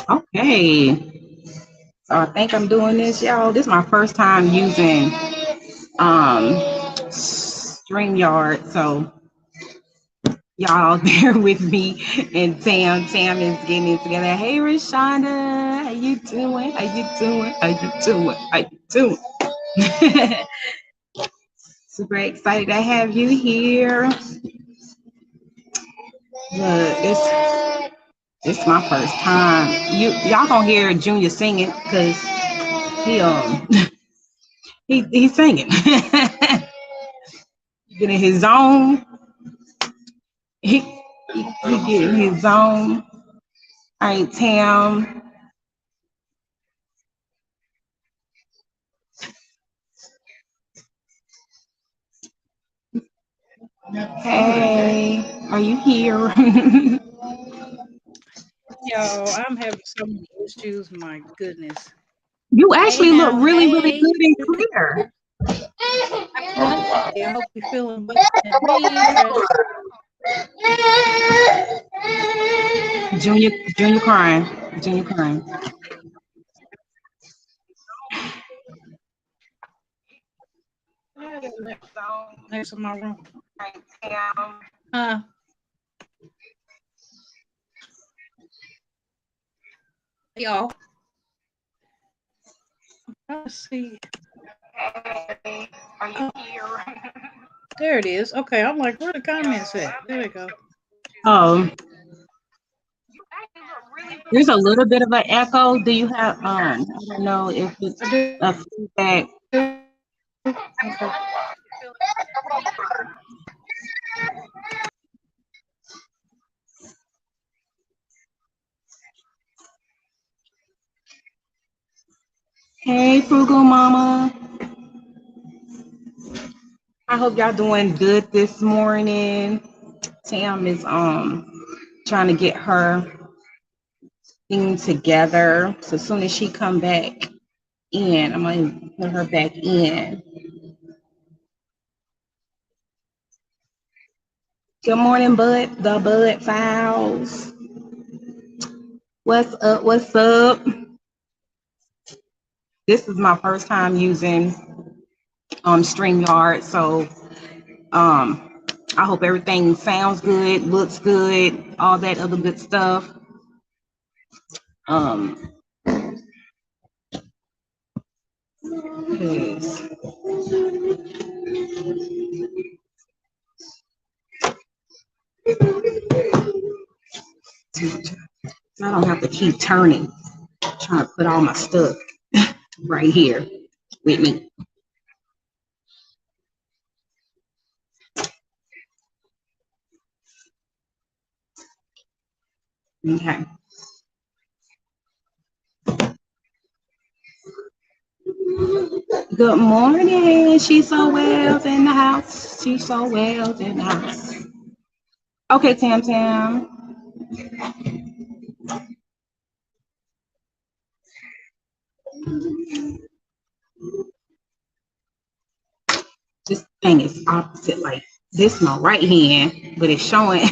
Okay, so I think I'm doing this, y'all. This is my first time using StreamYard, so y'all bear with me. And Tam is getting it together. Hey, Rashonda, how you doing? How you doing? How you doing? How you doing? Super excited to have you here. Look, this is my first time. Y'all gonna hear Junior singing because he's singing. Getting his zone. He getting his zone. All right, Tam. Hey, are you here? Yo, I'm having so many issues. My goodness. You actually look really, really good and clear. I hope you're feeling better than me. Junior crying. Junior crying. Next to my room. Y'all. Let's see. Are you here? There it is. Okay, I'm like, where the comments at? There we go. Oh. There's a little bit of an echo. Do you have I don't know if it's a feedback. Okay. Hey, Frugal Mama. I hope y'all doing good this morning. Tam is trying to get her thing together. So as soon as she come back in, I'm gonna put her back in. Good morning, Bud. The Bud Files. What's up? What's up? This is my first time using StreamYard, so I hope everything sounds good, looks good, all that other good stuff. Yes. I don't have to keep turning, trying to put all my stuff right here with me. Okay. Good morning. She's so well in the house. She's so well in the house. Okay, Tam Tam. This thing is opposite, like this my right hand, but it's showing.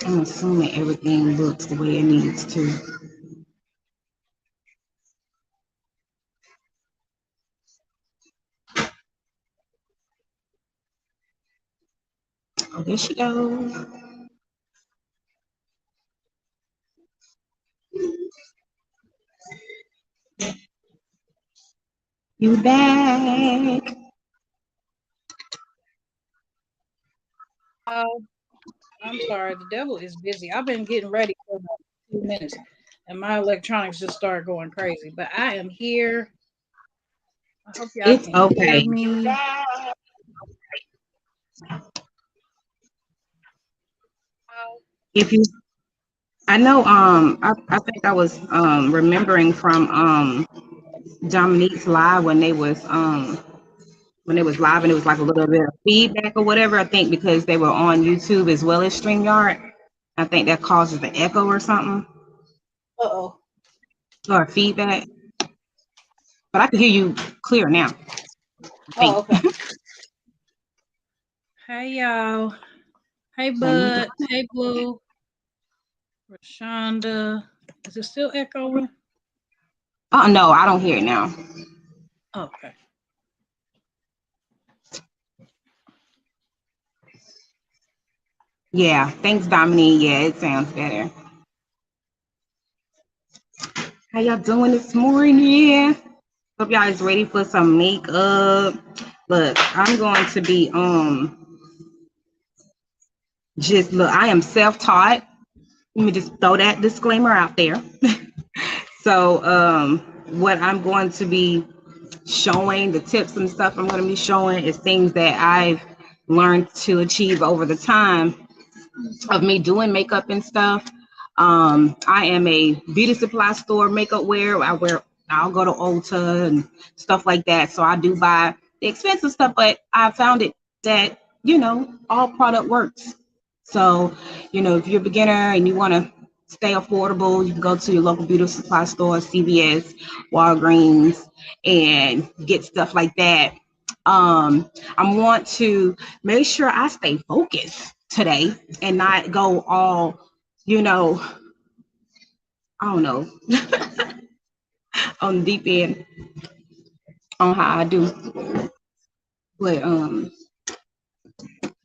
I'm assuming everything looks the way it needs to. Oh, there she goes. You back. I'm sorry, the devil is busy. I've been getting ready for about 2 minutes, and my electronics just started going crazy. But I am here. I hope y'all It's can okay. hear me. If you, I know, I think I was remembering from Dominique's live when they was live and it was like a little bit of feedback or whatever. I think because they were on YouTube as well as StreamYard. I think that causes the echo or something. Uh-oh. Or feedback. but I can hear you clear now. Oh, okay. Hey, y'all. Hey, Bud. Hey, Blue. Rashonda. Is it still echoing? Oh, no, I don't hear it now. Okay. Yeah, thanks, Dominique. Yeah, it sounds better. How y'all doing this morning? Yeah. Hope y'all is ready for some makeup. Look, I'm going to be just look, I am self-taught. Let me just throw that disclaimer out there. So what I'm going to be showing, the tips and stuff I'm going to be showing is things that I've learned to achieve over the time of me doing makeup and stuff. I am a beauty supply store makeup wear. I'll go to Ulta and stuff like that. So I do buy the expensive stuff, but I found it that, all product works. So, if you're a beginner and you want to stay affordable, you can go to your local beauty supply store, CVS, Walgreens, and get stuff like that. I want to make sure I stay focused today and not go all, I don't know, on the deep end on how I do. But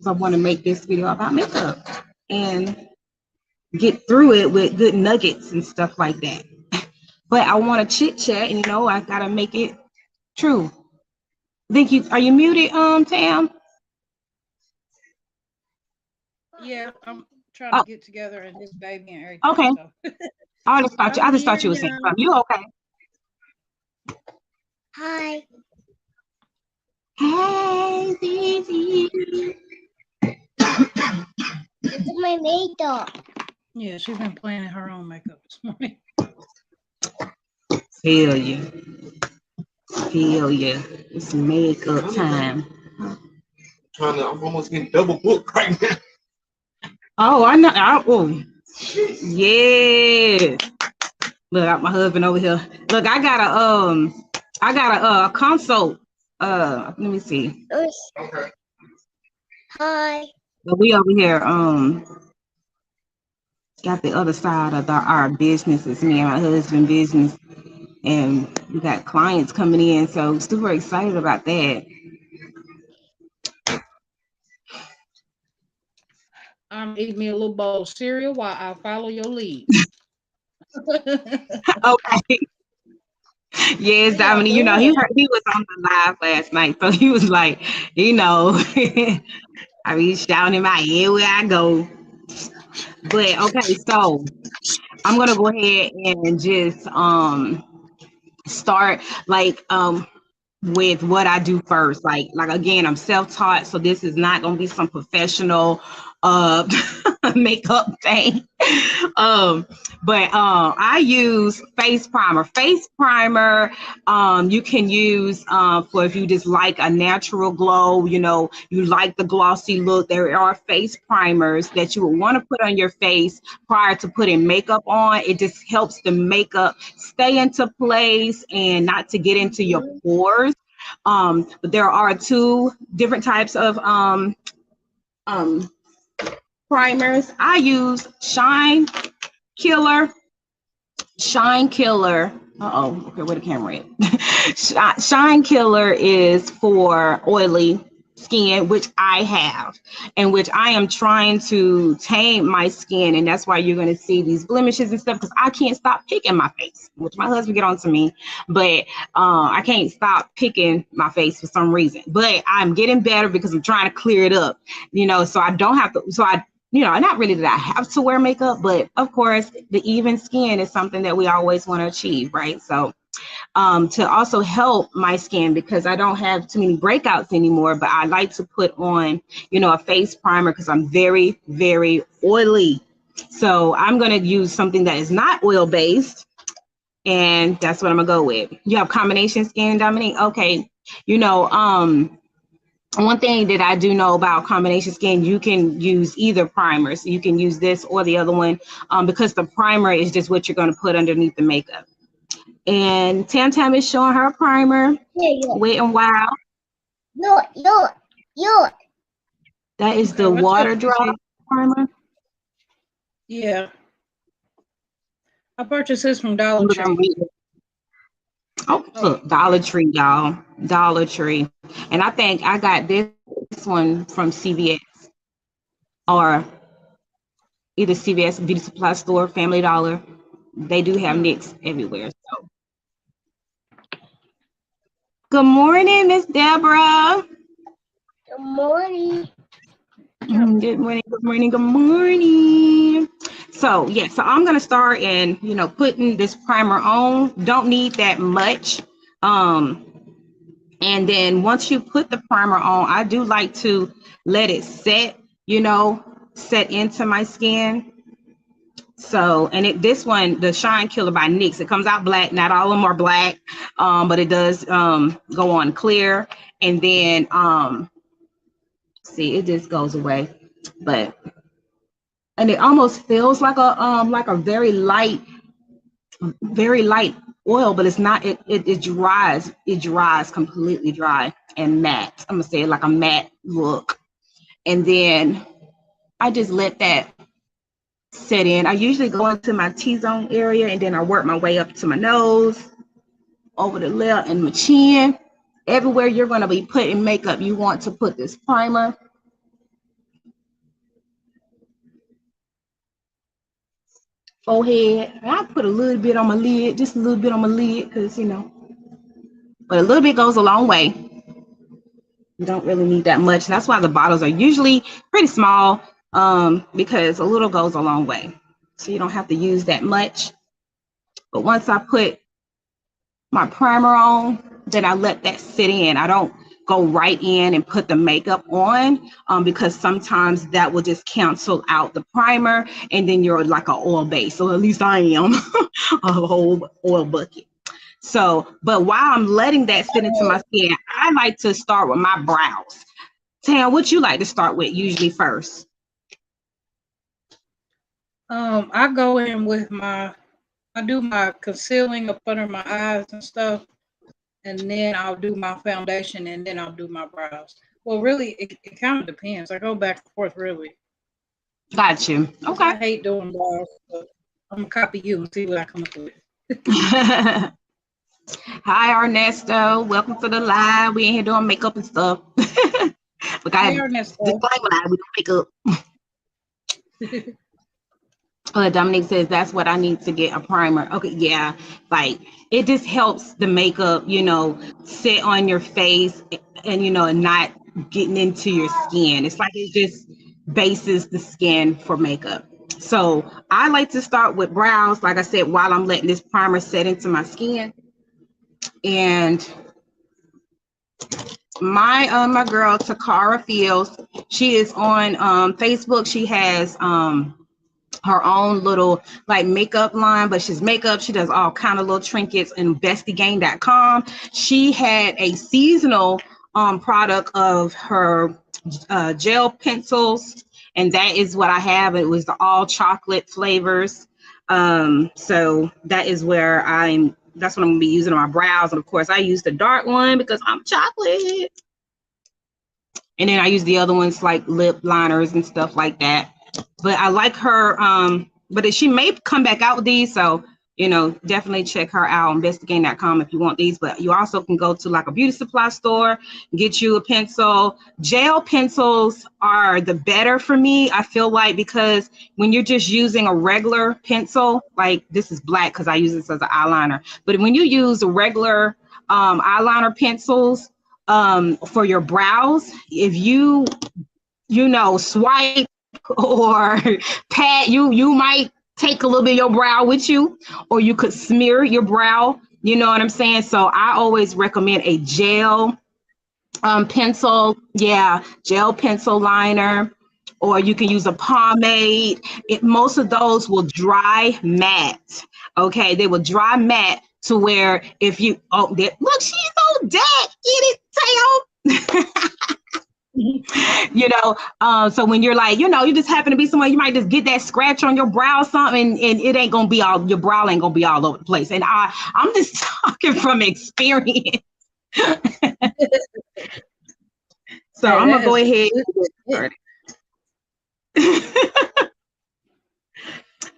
I want to make this video about makeup and get through it with good nuggets and stuff like that. But I want to chit chat, and I gotta make it true. Are you muted, Tamm? Yeah, I'm trying to get together and his baby and everything. Okay. So. I just thought you were saying something. You okay? Hi. Hey, Zizi. It's my makeup. Yeah, she's been planning her own makeup this morning. Feel you. It's makeup time. I'm almost getting double booked right now. Oh, I know. Yeah. Look, my husband over here. Look, I got a consult. Let me see. Okay. Hi. But we over here got the other side of our business. It's me and my husband business, and we got clients coming in, so super excited about that. I'm eating me a little bowl of cereal while I follow your lead. Okay. Yes, Dominique, he was on the live last night, so he was like, I be shouting in my ear where I go. But okay, so I'm gonna go ahead and just start with what I do first. Like again, I'm self-taught, so this is not gonna be some professional makeup thing. But I use face primer. You can use for if you just like a natural glow, you like the glossy look. There are face primers that you would want to put on your face prior to putting makeup on. It just helps the makeup stay into place and not to get into your pores. But there are two different types of primers. I use Shine Killer. Okay, where the camera at? Shine Killer is for oily skin, which I have, and which I am trying to tame my skin, and that's why you're going to see these blemishes and stuff, because I can't stop picking my face, which my husband get on to me, but I can't stop picking my face for some reason. But I'm getting better because I'm trying to clear it up, so I don't have to. Not really that I have to wear makeup, but of course, the even skin is something that we always want to achieve, right? So to also help my skin, because I don't have too many breakouts anymore, but I like to put on, a face primer because I'm very, very oily. So I'm going to use something that is not oil-based, and that's what I'm going to go with. You have combination skin, Dominique? Okay. One thing that I do know about combination skin, you can use either primer. So you can use this or the other one, because the primer is just what you're going to put underneath the makeup. And Tam is showing her primer, Here, Wet and Wild. yo. That is Okay, the what's water up, drop TC? primer. Yeah, I purchased this from Dollar Look, I'm Tree. reading. Oh, Oh, look, Dollar Tree, y'all. Dollar Tree. And I think I got this one from CVS or either CVS, Beauty Supply Store, Family Dollar. They do have NYX everywhere. So, good morning, Miss Deborah. Good morning. Good morning, good morning, good morning. So yeah, so I'm gonna start and putting this primer on. Don't need that much. And then once you put the primer on, I do like to let it set, set into my skin. So, and this one, the Shine Killer by NYX, it comes out black. Not all of them are black, but it does go on clear. And then, see, it just goes away. And it almost feels like a very light oil, but it's not. It dries. It dries completely dry and matte. I'm gonna say like a matte look. And then I just let that set in. I usually go into my T-zone area and then I work my way up to my nose, over the lip and my chin. Everywhere you're going to be putting makeup, you want to put this primer. Forehead. I put a little bit on my lid, just a little bit on my lid, because but a little bit goes a long way. You don't really need that much. That's why the bottles are usually pretty small, because a little goes a long way. So you don't have to use that much. But once I put my primer on, then I let that sit in. I don't go right in and put the makeup on, because sometimes that will just cancel out the primer and then you're like an oil base. So at least I am a whole oil bucket. So, but while I'm letting that sit into my skin, I like to start with my brows. Tam, what you like to start with usually first? I go in with I do my concealing up under my eyes and stuff, and then I'll do my foundation, and then I'll do my brows. Well, really, it kind of depends. I go back and forth, really. Got you. Okay. I hate doing brows, but I'm gonna copy you and see what I come up with. Hi, Ernesto. Welcome to the live. We in here doing makeup and stuff. We got Hey, Ernesto. disclaimer, we don't make up. Dominique says that's what I need to get a primer. Okay, yeah, like it just helps the makeup, sit on your face and not getting into your skin. It's like it just bases the skin for makeup. So I like to start with brows, like I said, while I'm letting this primer set into my skin. And my girl Takara Fields, she is on Facebook. She has her own little like makeup line, but she's makeup. She does all kind of little trinkets. And bestiegang.com, she had a seasonal product of her gel pencils, and that is what I have. It was the all chocolate flavors. So that is where that's what I'm gonna be using on my brows. And of course I use the dark one because I'm chocolate. And then I use the other ones like lip liners and stuff like that. But I like her, but she may come back out with these. So, definitely check her out on bestiegang.com if you want these. But you also can go to like a beauty supply store, get you a pencil. Gel pencils are the better for me, I feel like, because when you're just using a regular pencil, like this is black because I use this as an eyeliner. But when you use a regular eyeliner pencils for your brows, if you swipe or pat, you might take a little bit of your brow with you, or you could smear your brow, you know what I'm saying? So I always recommend a gel pencil, gel pencil liner, or you can use a pomade. Most of those will dry matte. Okay, they will dry matte to where if you look, she's so dead. Get it, Tamm. You know, so when you're like, you know, you just happen to be somewhere, you might just get that scratch on your brow or something, and it ain't gonna be all, your brow ain't gonna be all over the place. And I'm just talking from experience. So I'm gonna go ahead and get started.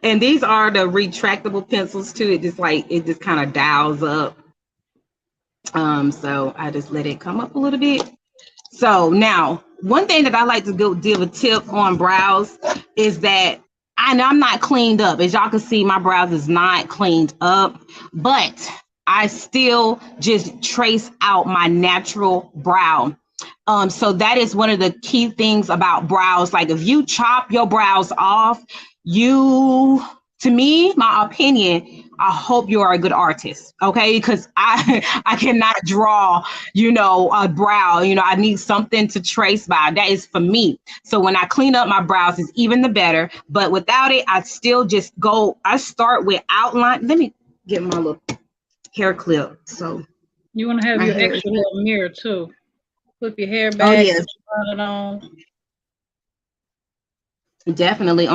And these are the retractable pencils too. It just kind of dials up. So I just let it come up a little bit. So now, one thing that I like to go give a tip on brows is that I'm not cleaned up. As y'all can see, my brows is not cleaned up, but I still just trace out my natural brow. So that is one of the key things about brows. Like if you chop your brows off, to me, my opinion, I hope you are a good artist, okay? Because I cannot draw, a brow. I need something to trace by. That is for me. So when I clean up my brows, it's even the better. But without it, I still just I start with outline. Let me get my little hair clip. So you want to have my your hair extra little mirror too. Flip your hair Oh back, yes, put your bonnet on. definitely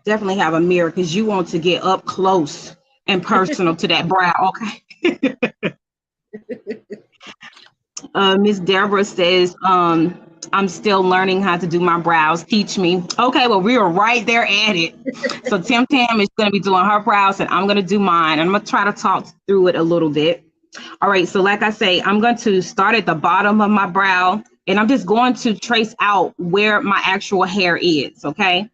definitely have a mirror because you want to get up close and personal to that brow. Okay. Miss Deborah says, I'm still learning how to do my brows. Teach me. Okay, well, we are right there at it. So Tam is going to be doing her brows and I'm going to do mine. I'm going to try to talk through it a little bit. All right, so like I say, I'm going to start at the bottom of my brow and I'm just going to trace out where my actual hair is, okay?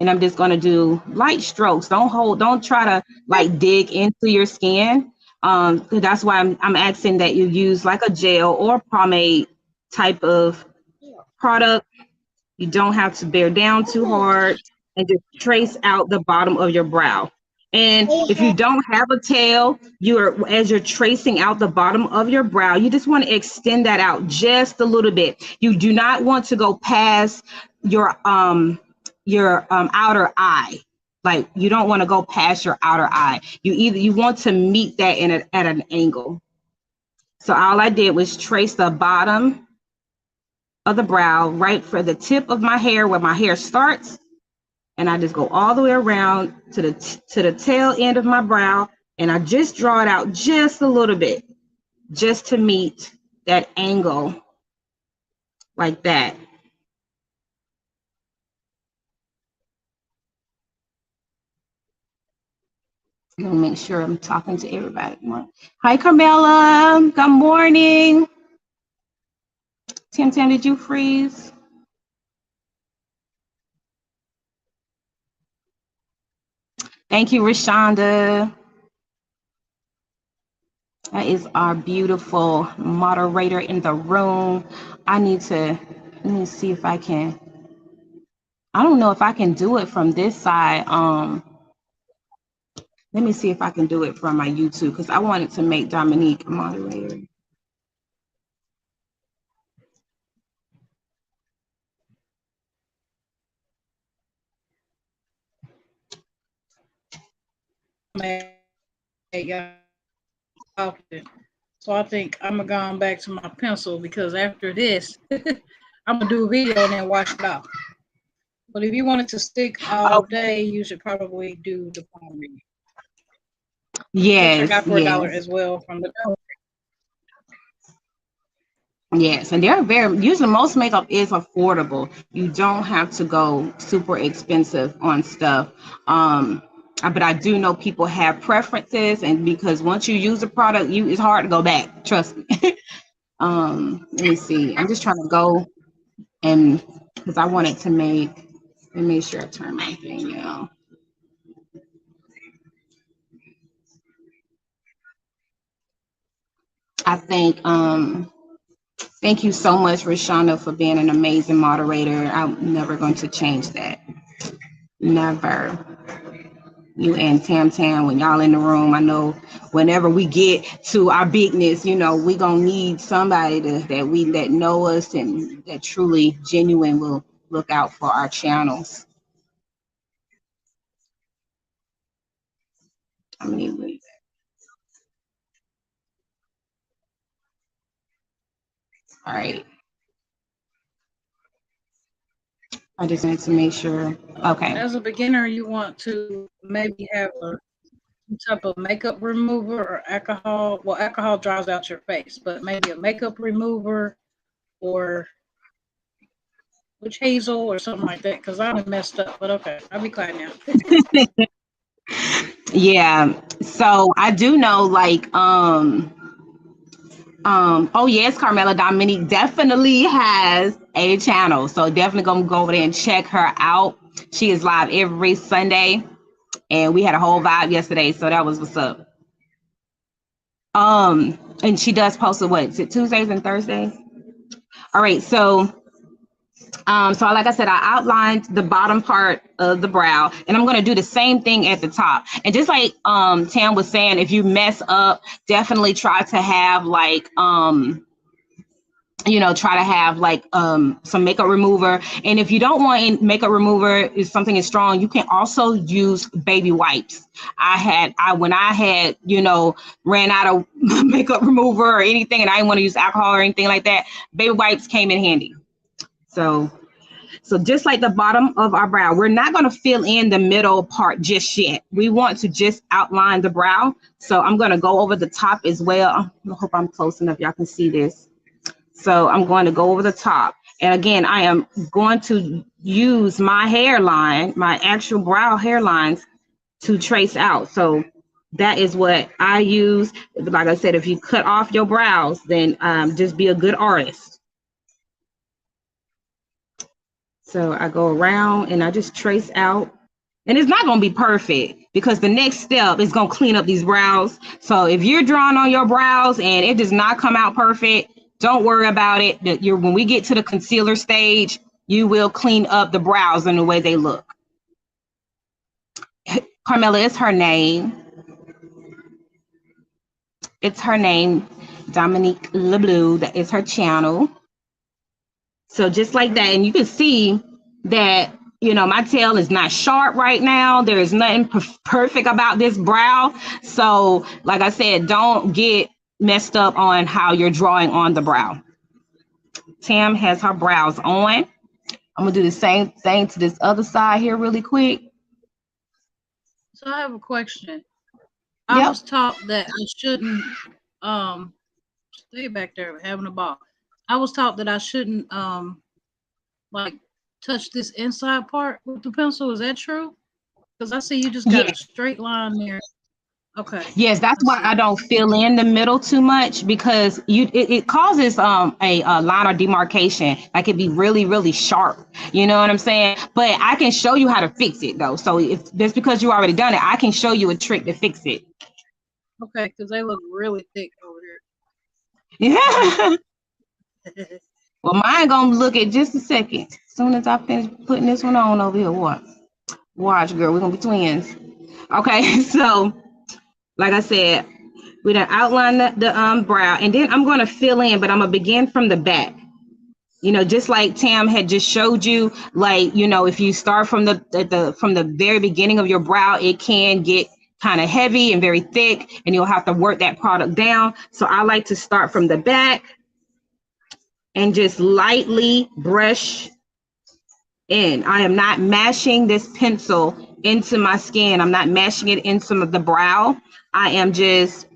And I'm just going to do light strokes. Don't try to like dig into your skin. That's why I'm asking that you use like a gel or pomade type of product. You don't have to bear down too hard and just trace out the bottom of your brow. And if you don't have a tail, as you're tracing out the bottom of your brow, you just want to extend that out just a little bit. You do not want to go past your outer eye. Like you don't want to go past your outer eye. You want to meet that at an angle. So all I did was trace the bottom of the brow right for the tip of my hair where my hair starts, and I just go all the way around to the tail end of my brow, and I just draw it out just a little bit, just to meet that angle like that. Let me make sure I'm talking to everybody. Hi, Carmela. Good morning. Tim, did you freeze? Thank you, Rashonda. That is our beautiful moderator in the room. Let me see if I can. I don't know if I can do it from this side. Let me see if I can do it from my YouTube because I wanted to make Dominique a moderator. So I think I'm gonna go back to my pencil because after this, I'm gonna do a video and then wash it off. But if you wanted to stick all day, you should probably do the pomade. Yes, which I got for $1 yes. as well from the dollar. Yes, and they're usually most makeup is affordable. You don't have to go super expensive on stuff. But I do know people have preferences, and because once you use a product, it's hard to go back. Trust me. Let me see. I'm just trying to go and because I wanted to let me make sure I turn my thing now. I think thank you so much, Rashonda, for being an amazing moderator. I'm never going to change that. Never. You and Tam, when y'all in the room, I know whenever we get to our bigness, we gonna need somebody that know us and that truly genuine will look out for our channels. I mean, all right. I just wanted to make sure. Okay. As a beginner, you want to maybe have some type of makeup remover or alcohol. Well, alcohol dries out your face, but maybe a makeup remover or witch hazel or something like that. Because I done messed up, but okay, I'll be quiet now. Yeah. So I do know, like, oh yes, Carmela Dominique definitely has a channel. So definitely gonna go over there and check her out. She is live every Sunday, and we had a whole vibe yesterday. So that was what's up. And she does post it, what is it, Tuesdays and Thursdays? All right, so like I said, I outlined the bottom part of the brow, and I'm going to do the same thing at the top. And just like Tam was saying, if you mess up, definitely try to have like try to have like some makeup remover. And if you don't want makeup remover, if something is strong, you can also use baby wipes. When I had ran out of makeup remover or anything, and I didn't want to use alcohol or anything like that, baby wipes came in handy. So just like the bottom of our brow, we're not going to fill in the middle part just yet. We want to just outline the brow. So I'm going to go over the top as well. I hope I'm close enough. Y'all can see this. So I'm going to go over the top. And again, I am going to use my hairline, my actual brow hairlines, to trace out. So that is what I use. Like I said, if you cut off your brows, then just be a good artist. So I go around and I just trace out. And it's not going to be perfect because the next step is going to clean up these brows. So if you're drawing on your brows and it does not come out perfect, don't worry about it. When we get to the concealer stage, you will clean up the brows in the way they look. Carmela is her name. It's her name, Dominique LeBlue. That is her channel. So just like that, and you can see that, my tail is not sharp right now. There is nothing perfect about this brow. So like I said, don't get messed up on how you're drawing on the brow. Tam has her brows on. I'm gonna do the same thing to this other side here really quick. So I have a question. I was taught that I shouldn't stay back there having a ball. I was taught that I shouldn't like touch this inside part with the pencil. Is that true? Because I see you just got a straight line there. Okay. Yes, that's why I don't fill in the middle too much, because it causes a line of demarcation. Like it'd be really, really sharp. You know what I'm saying? But I can show you how to fix it though. So if just because you already done it, I can show you a trick to fix it. Okay, because they look really thick over here. Yeah. Well, mine gonna look at just a second. As soon as I finish putting this one on over here, watch, girl, we're gonna be twins. Okay, so like I said, we're gonna outline the brow, and then I'm gonna fill in, but I'm gonna begin from the back. Just like Tam had just showed you, like, if you start from the very beginning of your brow, it can get kind of heavy and very thick, and you'll have to work that product down. So I like to start from the back and just lightly brush in. I am not mashing this pencil into my skin. I'm not mashing it into the brow. I am just,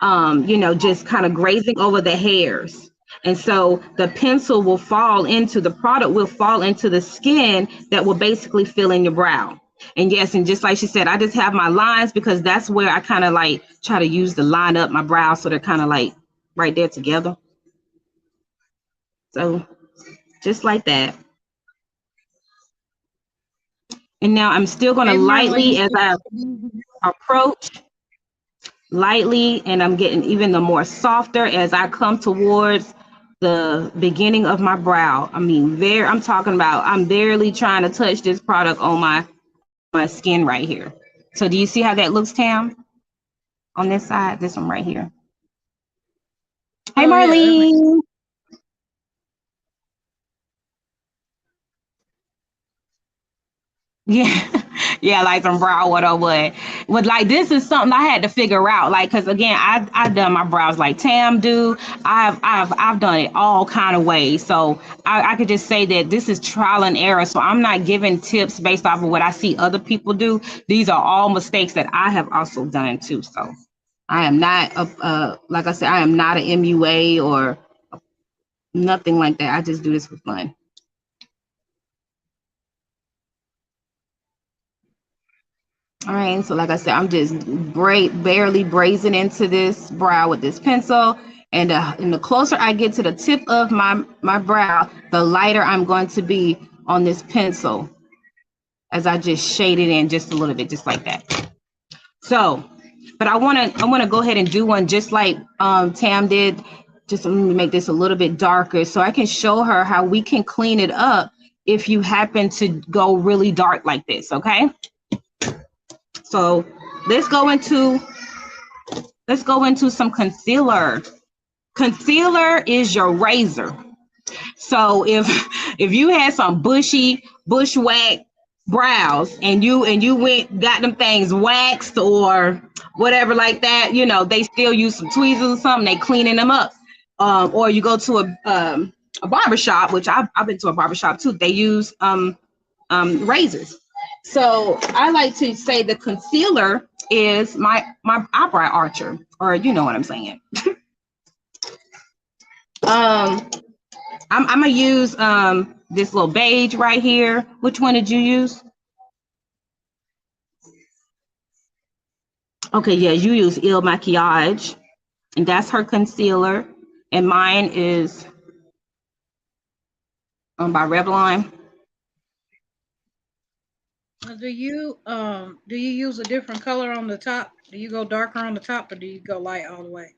just kind of grazing over the hairs. And so the pencil will the product will fall into the skin that will basically fill in your brow. And yes, and just like she said, I just have my lines because that's where I kind of like try to use to line up my brows so they're kind of like right there together. So just like that. And now I'm still going to lightly, as I approach, lightly, and I'm getting even the more softer as I come towards the beginning of my brow. I mean, I'm talking about, I'm barely trying to touch this product on my skin right here. So do you see how that looks, Tam? On this side, this one right here. Hey, Marlene. Yeah, Yeah, like some brow water or what. But like this is something I had to figure out. Like, cause again, I've done my brows like Tamm do. I've done it all kind of ways. So I could just say that this is trial and error. So I'm not giving tips based off of what I see other people do. These are all mistakes that I have also done too. So I am not like I said, I am not an MUA or nothing like that. I just do this for fun. All right, so like I said, I'm just barely brazing into this brow with this pencil. And the closer I get to the tip of my brow, the lighter I'm going to be on this pencil as I just shade it in just a little bit, just like that. So, but I wanna go ahead and do one just like Tamm did. Just let me make this a little bit darker so I can show her how we can clean it up if you happen to go really dark like this, okay? So let's go into some concealer. Concealer is your razor. So if you had some bushwhack brows and you went got them things waxed or whatever like that, you know, they still use some tweezers or something, they cleaning them up. Or you go to a barber shop, which I've been to a barber shop too, they use razors. So I like to say the concealer is my eyebrow archer, or you know what I'm saying. I'm gonna use this little beige right here. Which one did you use? Okay, yeah, you use Il Maquillage, and that's her concealer, and mine is by Revlon. Do you use a different color on the top? Do you go darker on the top, or do you go light all the way?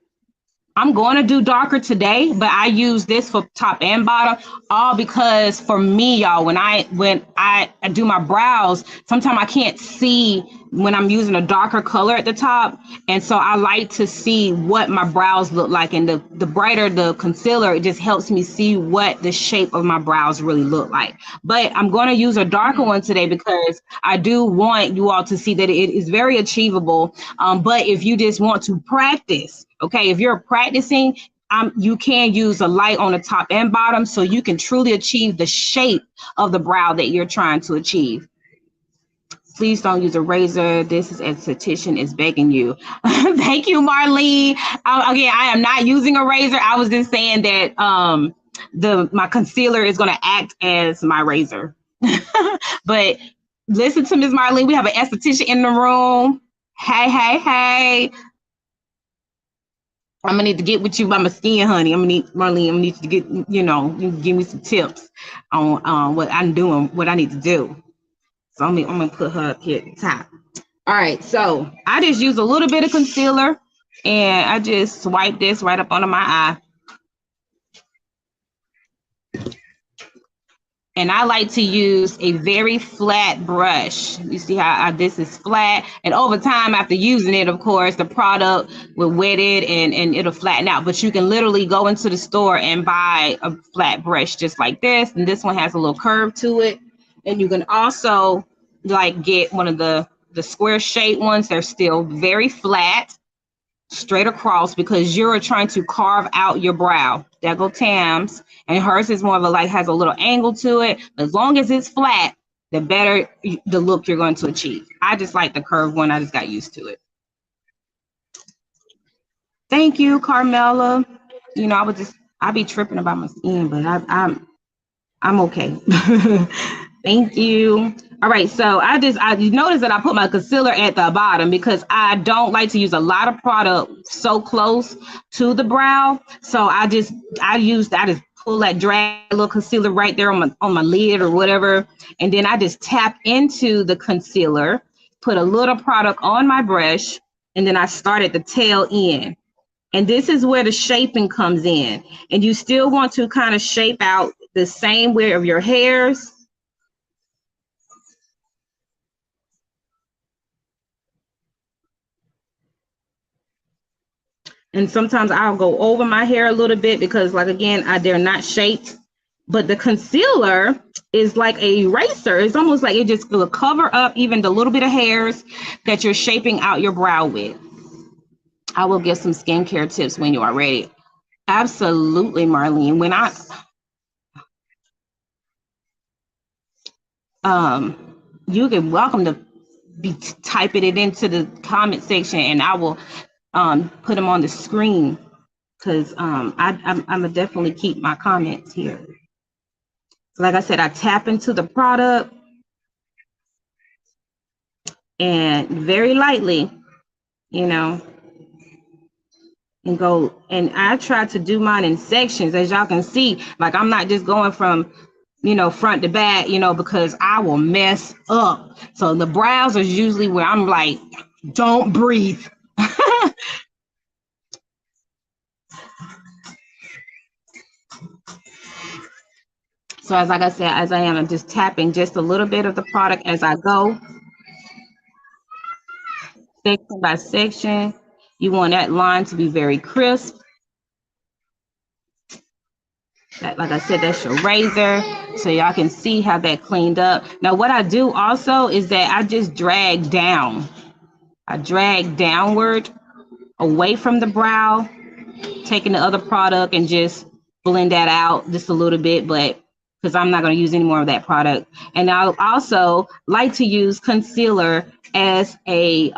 I'm going to do darker today, but I use this for top and bottom, all because for me, y'all, when I do my brows, sometimes I can't see when I'm using a darker color at the top. And so I like to see what my brows look like. And the brighter the concealer, it just helps me see what the shape of my brows really look like. But I'm going to use a darker one today because I do want you all to see that it is very achievable. But if you just want to practice, okay, if you're practicing, you can use a light on the top and bottom so you can truly achieve the shape of the brow that you're trying to achieve. Please don't use a razor. This is esthetician is begging you. Thank you, Marlene. Again, I am not using a razor. I was just saying that my concealer is going to act as my razor. But listen to Ms. Marlene. We have an esthetician in the room. Hey. I'm gonna need to get with you about my skin, honey. Marlene, I'm gonna need you to get, you give me some tips on what I'm doing, what I need to do. So I'm gonna put her up here at the top. All right, so I just use a little bit of concealer and I just swipe this right up under my eye. And I like to use a very flat brush. You see how this is flat, and over time after using it, of course, the product will wet it and it'll flatten out. But you can literally go into the store and buy a flat brush just like this. And this one has a little curve to it. And you can also like get one of the square shaped ones. They're still very flat, straight across, because you're trying to carve out your brow. There go Tamm's, and hers is more of a like has a little angle to it. As long as it's flat, the better the look you're going to achieve. I just like the curved one. I just got used to it. Thank you, Carmela. You know, I be tripping about my skin, but I'm okay. Thank you. All right, so you notice that I put my concealer at the bottom because I don't like to use a lot of product so close to the brow. So I just pull that drag a little concealer right there on my lid or whatever, and then I just tap into the concealer, put a little product on my brush, and then I start at the tail end. And this is where the shaping comes in. And you still want to kind of shape out the same way of your hairs. And sometimes I'll go over my hair a little bit because, like, again, they're not shaped. But the concealer is like a eraser. It's almost like it just will cover up even the little bit of hairs that you're shaping out your brow with. I will give some skincare tips when you are ready. Absolutely, Marlene. When you can welcome to be typing it into the comment section, and I will put them on the screen, because I'm gonna definitely keep my comments here. Like I said, I tap into the product and very lightly, you know, and go, and I try to do mine in sections, as y'all can see. Like, I'm not just going from, you know, front to back, you know, because I will mess up. So the brows are usually where I'm like, don't breathe. So as like I said, as I am, I'm just tapping just a little bit of the product as I go, section by section. You want that line to be very crisp. Like I said, that's your razor, so y'all can see how that cleaned up. Now, what I do also is that I just drag down. I drag downward away from the brow, taking the other product and just blend that out just a little bit, but because I'm not going to use any more of that product. And I also like to use concealer as a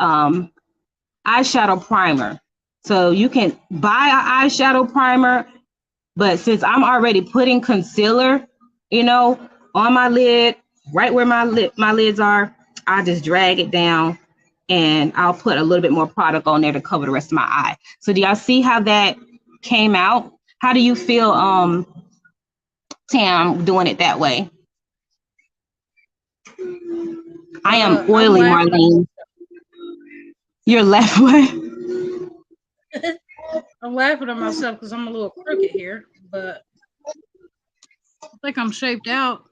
eyeshadow primer. So you can buy an eyeshadow primer, but since I'm already putting concealer, you know, on my lid, right where my lids are, I just drag it down, and I'll put a little bit more product on there to cover the rest of my eye. So do y'all see how that came out? How do you feel, Tamm, doing it that way? I am oily, Marlene. You're left way. I'm laughing at myself because I'm a little crooked here, but I think I'm shaped out.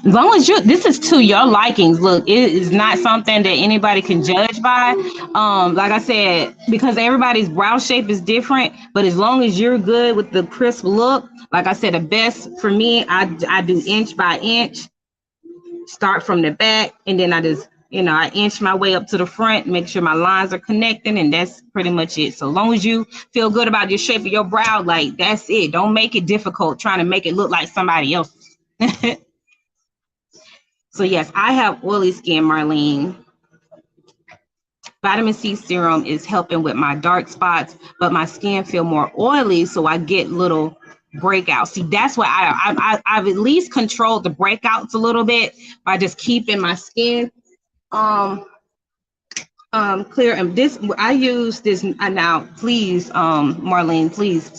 As long as this is to your likings. Look, it is not something that anybody can judge by. Like I said, because everybody's brow shape is different, but as long as you're good with the crisp look, like I said, the best for me, I do inch by inch, start from the back, and then I just, you know, I inch my way up to the front, make sure my lines are connecting, and that's pretty much it. So as long as you feel good about your shape of your brow, like, that's it. Don't make it difficult trying to make it look like somebody else's. So yes, I have oily skin, Marlene. Vitamin C serum is helping with my dark spots, but my skin feel more oily, so I get little breakouts. See, that's why I've at least controlled the breakouts a little bit by just keeping my skin clear. And this, I use this now. Please, Marlene, please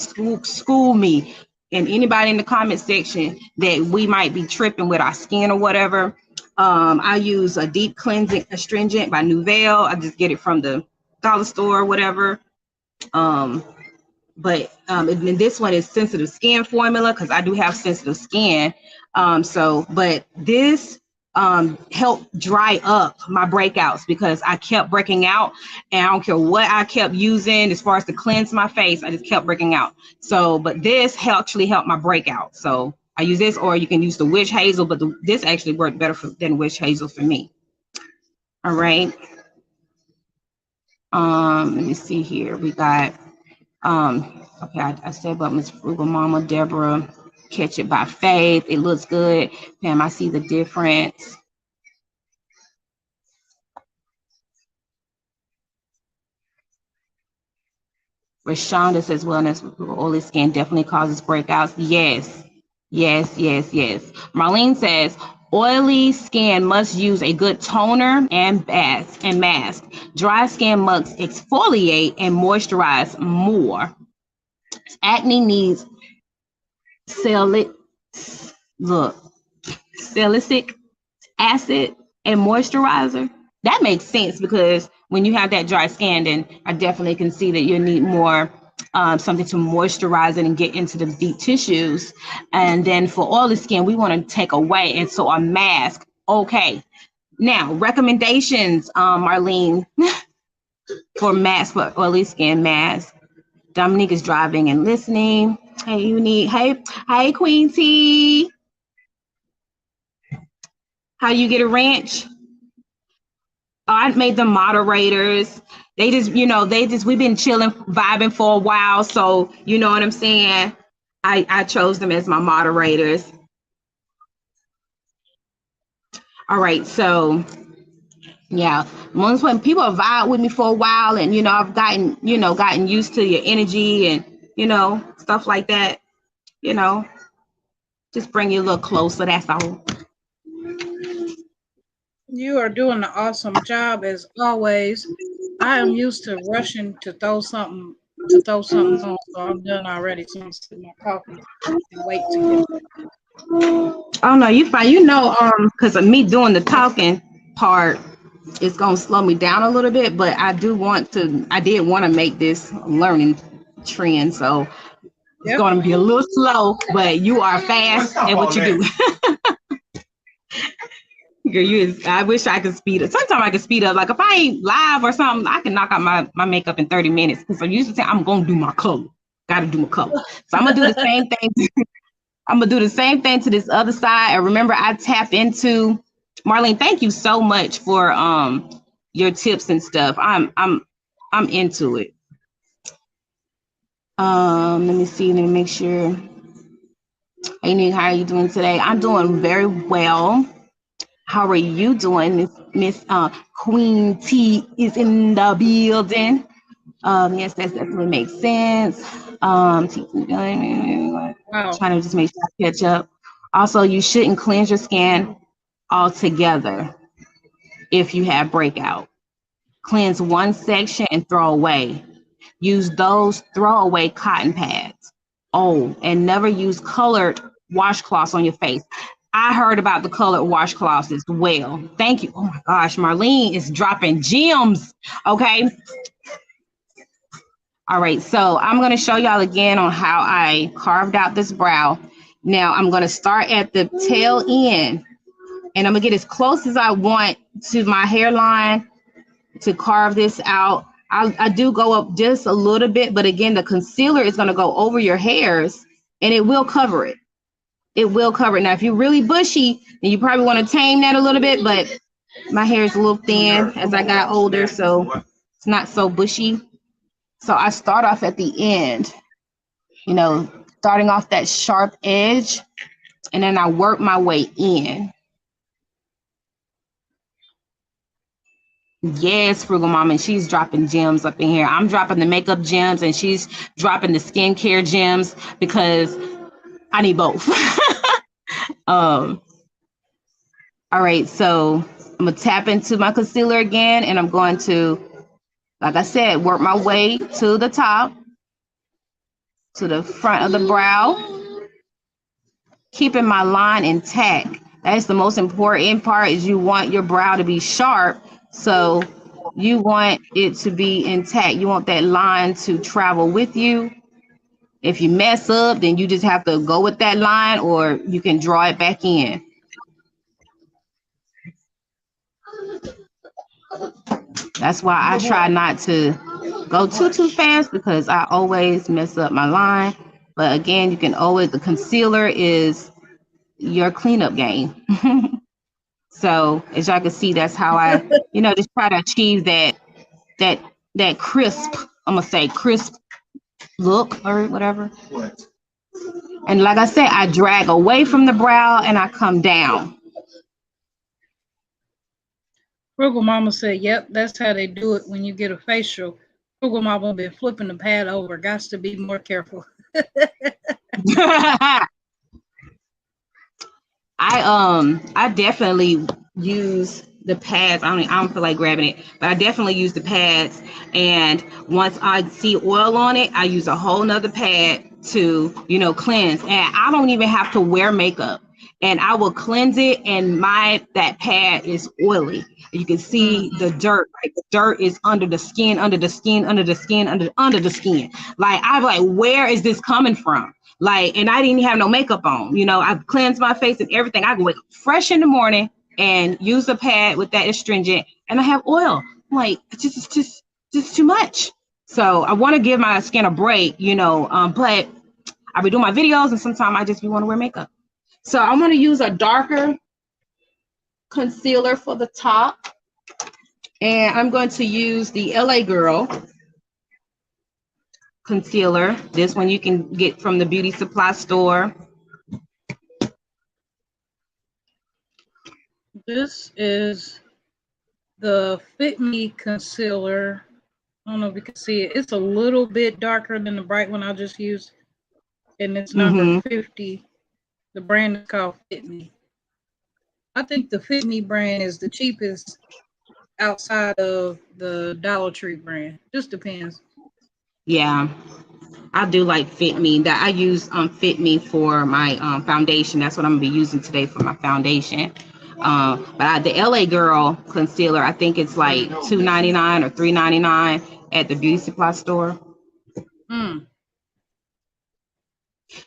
school me and anybody in the comment section that we might be tripping with our skin or whatever. I use a deep cleansing astringent by Nouvelle. I just get it from the dollar store or whatever. And this one is sensitive skin formula, because I do have sensitive skin. But this helped dry up my breakouts, because I kept breaking out, and I don't care what I kept using as far as to cleanse my face, I just kept breaking out. So, but this actually helped my breakout. So I use this, or you can use the witch hazel, but this actually worked better than witch hazel for me. All right. Let me see here. We got okay, I said about Miss Frugal Mama Deborah, Catch It by Faith. It looks good. Pam, I see the difference. Rashonda says wellness with oily skin definitely causes breakouts. Yes, yes, yes, yes. Marlene says oily skin must use a good toner and mask. Dry skin must exfoliate and moisturize more. Acne needs salicylic acid and moisturizer. That makes sense, because when you have that dry skin, then I definitely can see that you need more something to moisturize it and get into the deep tissues. And then for oily skin, we want to take away, and so a mask. Okay, now recommendations, Marlene, for mask, for oily skin mask. Dominique is driving and listening. Hey, hey, Queen T. How you get a ranch? I made them moderators. They just, we've been chilling, vibing for a while. So, you know what I'm saying? I chose them as my moderators. All right. So, yeah, once when people vibe with me for a while and, I've gotten used to your energy and, stuff like that, just bring you a little closer. That's all. You are doing an awesome job as always. I am used to rushing to throw something on, so I'm done already. So I'm sipping my coffee and wait to get. Oh no, you fine. Because of me doing the talking part, it's gonna slow me down a little bit. But I did want to make this learning trend, so it's gonna be a little slow. But you are fast at what you do. Girl, I wish I could speed up. Sometimes I can speed up. Like if I ain't live or something, I can knock out my makeup in 30 minutes. Because I used to say I'm gonna do my color. Gotta do my color. So I'm gonna do the same thing. I'm gonna do the same thing to this other side. And remember, I tap into Marlene. Thank you so much for your tips and stuff. I'm into it. Let me see. Let me make sure. Hey Nick, how are you doing today? I'm doing very well. How are you doing? Miss Queen T is in the building. Yes, that definitely makes sense. Wow. Trying to just make sure I catch up. Also, you shouldn't cleanse your skin altogether if you have breakout. Cleanse one section and throw away. Use those throwaway cotton pads. Oh, and never use colored washcloths on your face. I heard about the colored washcloths as well. Thank you. Oh my gosh, Marlene is dropping gems. Okay. All right, so I'm going to show y'all again on how I carved out this brow. Now I'm going to start at the tail end and I'm going to get as close as I want to my hairline to carve this out. I do go up just a little bit, but again, the concealer is going to go over your hairs and it will cover it. It will cover it. Now, if you're really bushy, then you probably want to tame that a little bit, but my hair is a little thin as I got older, so it's not so bushy. So I start off at the end, starting off that sharp edge, and then I work my way in. Yes, Frugal Mama, she's dropping gems up in here. I'm dropping the makeup gems, and she's dropping the skincare gems because I need both. All right, so I'm gonna tap into my concealer again, and I'm going to, like I said, work my way to the top, to the front of the brow, keeping my line intact. That's the most important part, is you want your brow to be sharp, so you want it to be intact. You want that line to travel with you. If you mess up, then you just have to go with that line, or you can draw it back in. That's why I try not to go too fast, because I always mess up my line. But again, you can always, the concealer is your cleanup game. So as y'all can see, that's how I, just try to achieve that crisp, I'm gonna say crisp look or whatever. And like I said, I drag away from the brow and I come down. Frugal Mama said, yep, that's how they do it when you get a facial. Frugal Mama been flipping the pad over. Got to be more careful. I definitely use the pads. I don't feel like grabbing it, but I definitely use the pads. And once I see oil on it, I use a whole nother pad to, cleanse. And I don't even have to wear makeup. And I will cleanse it, and that pad is oily. You can see the dirt. Like the dirt is under the skin, under the skin, under the skin, under the skin. Like I'm like, where is this coming from? Like, and I didn't have no makeup on. I've cleansed my face and everything. I go wake up fresh in the morning and use the pad with that astringent, and I have oil. I'm like, it's just too much. So I want to give my skin a break, but I be doing my videos, and sometimes I just want to wear makeup. So I'm going to use a darker concealer for the top. And I'm going to use the LA Girl concealer. This one you can get from the beauty supply store. This is the Fit Me concealer. I don't know if you can see it. It's a little bit darker than the bright one I just used. And it's number 50. The brand is called Fit Me. I think the Fit Me brand is the cheapest outside of the Dollar Tree brand. Just depends. Yeah, I do like Fit Me. That I use Fit Me for my foundation. That's what I'm gonna be using today for my foundation. But the LA Girl concealer, I think it's like $2.99 or $3.99 at the beauty supply store.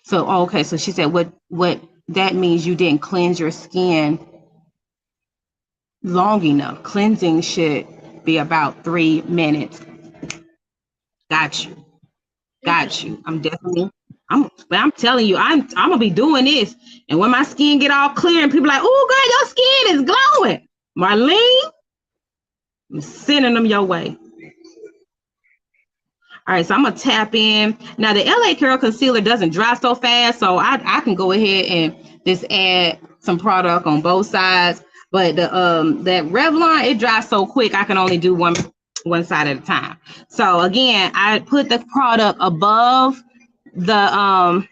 So okay, so she said what that means you didn't cleanse your skin long enough. Cleansing should be about 3 minutes. Got you. I'm telling you, I'm gonna be doing this. And when my skin get all clear and people like, oh girl, your skin is glowing. Marlene, I'm sending them your way. All right, so I'm gonna tap in. Now the LA Girl concealer doesn't dry so fast, so I can go ahead and just add some product on both sides. But the that Revlon, it dries so quick, I can only do one side at a time. So again, I put the product above the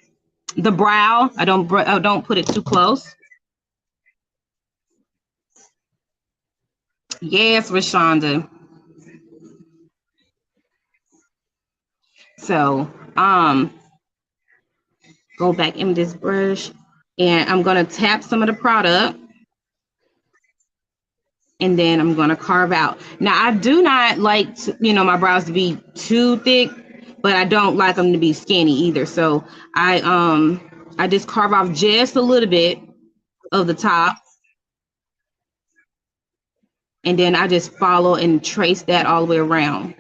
brow. I don't put it too close. Yes, Rashonda. So go back in this brush and I'm gonna tap some of the product and then I'm gonna carve out. Now I do not like my brows to be too thick, but I don't like them to be skinny either. So I just carve off just a little bit of the top. And then I just follow and trace that all the way around.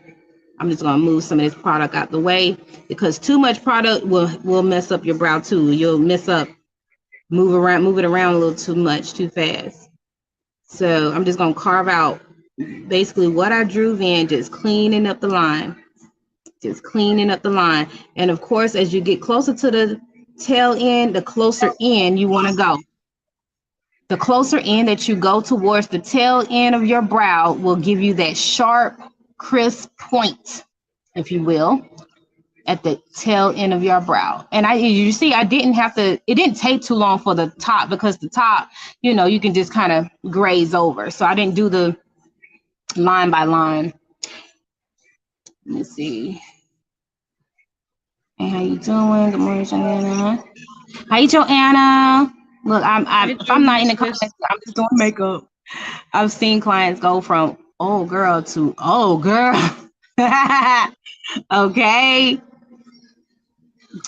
I'm just gonna move some of this product out the way because too much product will mess up your brow too. You'll mess up, move it around a little too much, too fast. So I'm just gonna carve out basically what I drew in, just cleaning up the line. And of course, as you get closer to the tail end, the closer in you wanna go. The closer in that you go towards the tail end of your brow will give you that sharp, crisp point, if you will, at the tail end of your brow. And you see, it didn't take too long for the top because the top, you can just kind of graze over. So I didn't do the line by line. Let me see. Hey, how you doing? Good morning, Joanna. Hi, Joanna. Look, if I'm not in the comments, I'm just doing makeup. I've seen clients go from oh girl to oh girl. Okay.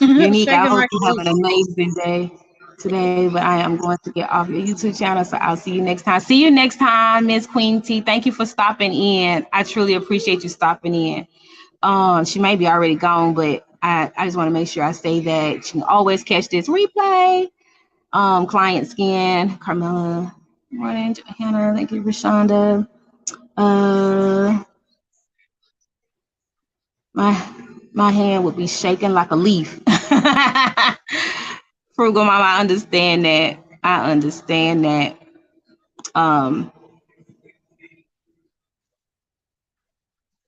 Unique, I hope you have an amazing day today, but I am going to get off your YouTube channel, so I'll see you next time. See you next time, Miss Queen T. Thank you for stopping in. I truly appreciate you stopping in. She may be already gone, but I just want to make sure I say that she can always catch this replay. Client Skin, Carmela, morning, Hannah, thank you, Rashonda. My hand would be shaking like a leaf. Frugal Mama, I understand that.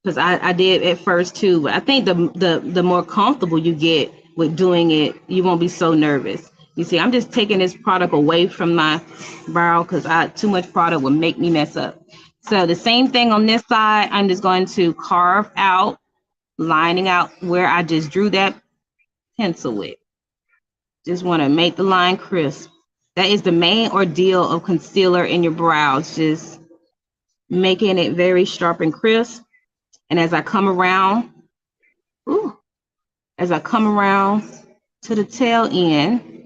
Because I did at first too, but I think the more comfortable you get with doing it, you won't be so nervous. You see, I'm just taking this product away from my brow because too much product will make me mess up. So the same thing on this side, I'm just going to carve out, lining out where I just drew that pencil with. Just want to make the line crisp. That is the main ordeal of concealer in your brows, just making it very sharp and crisp. And as I come around, to the tail end,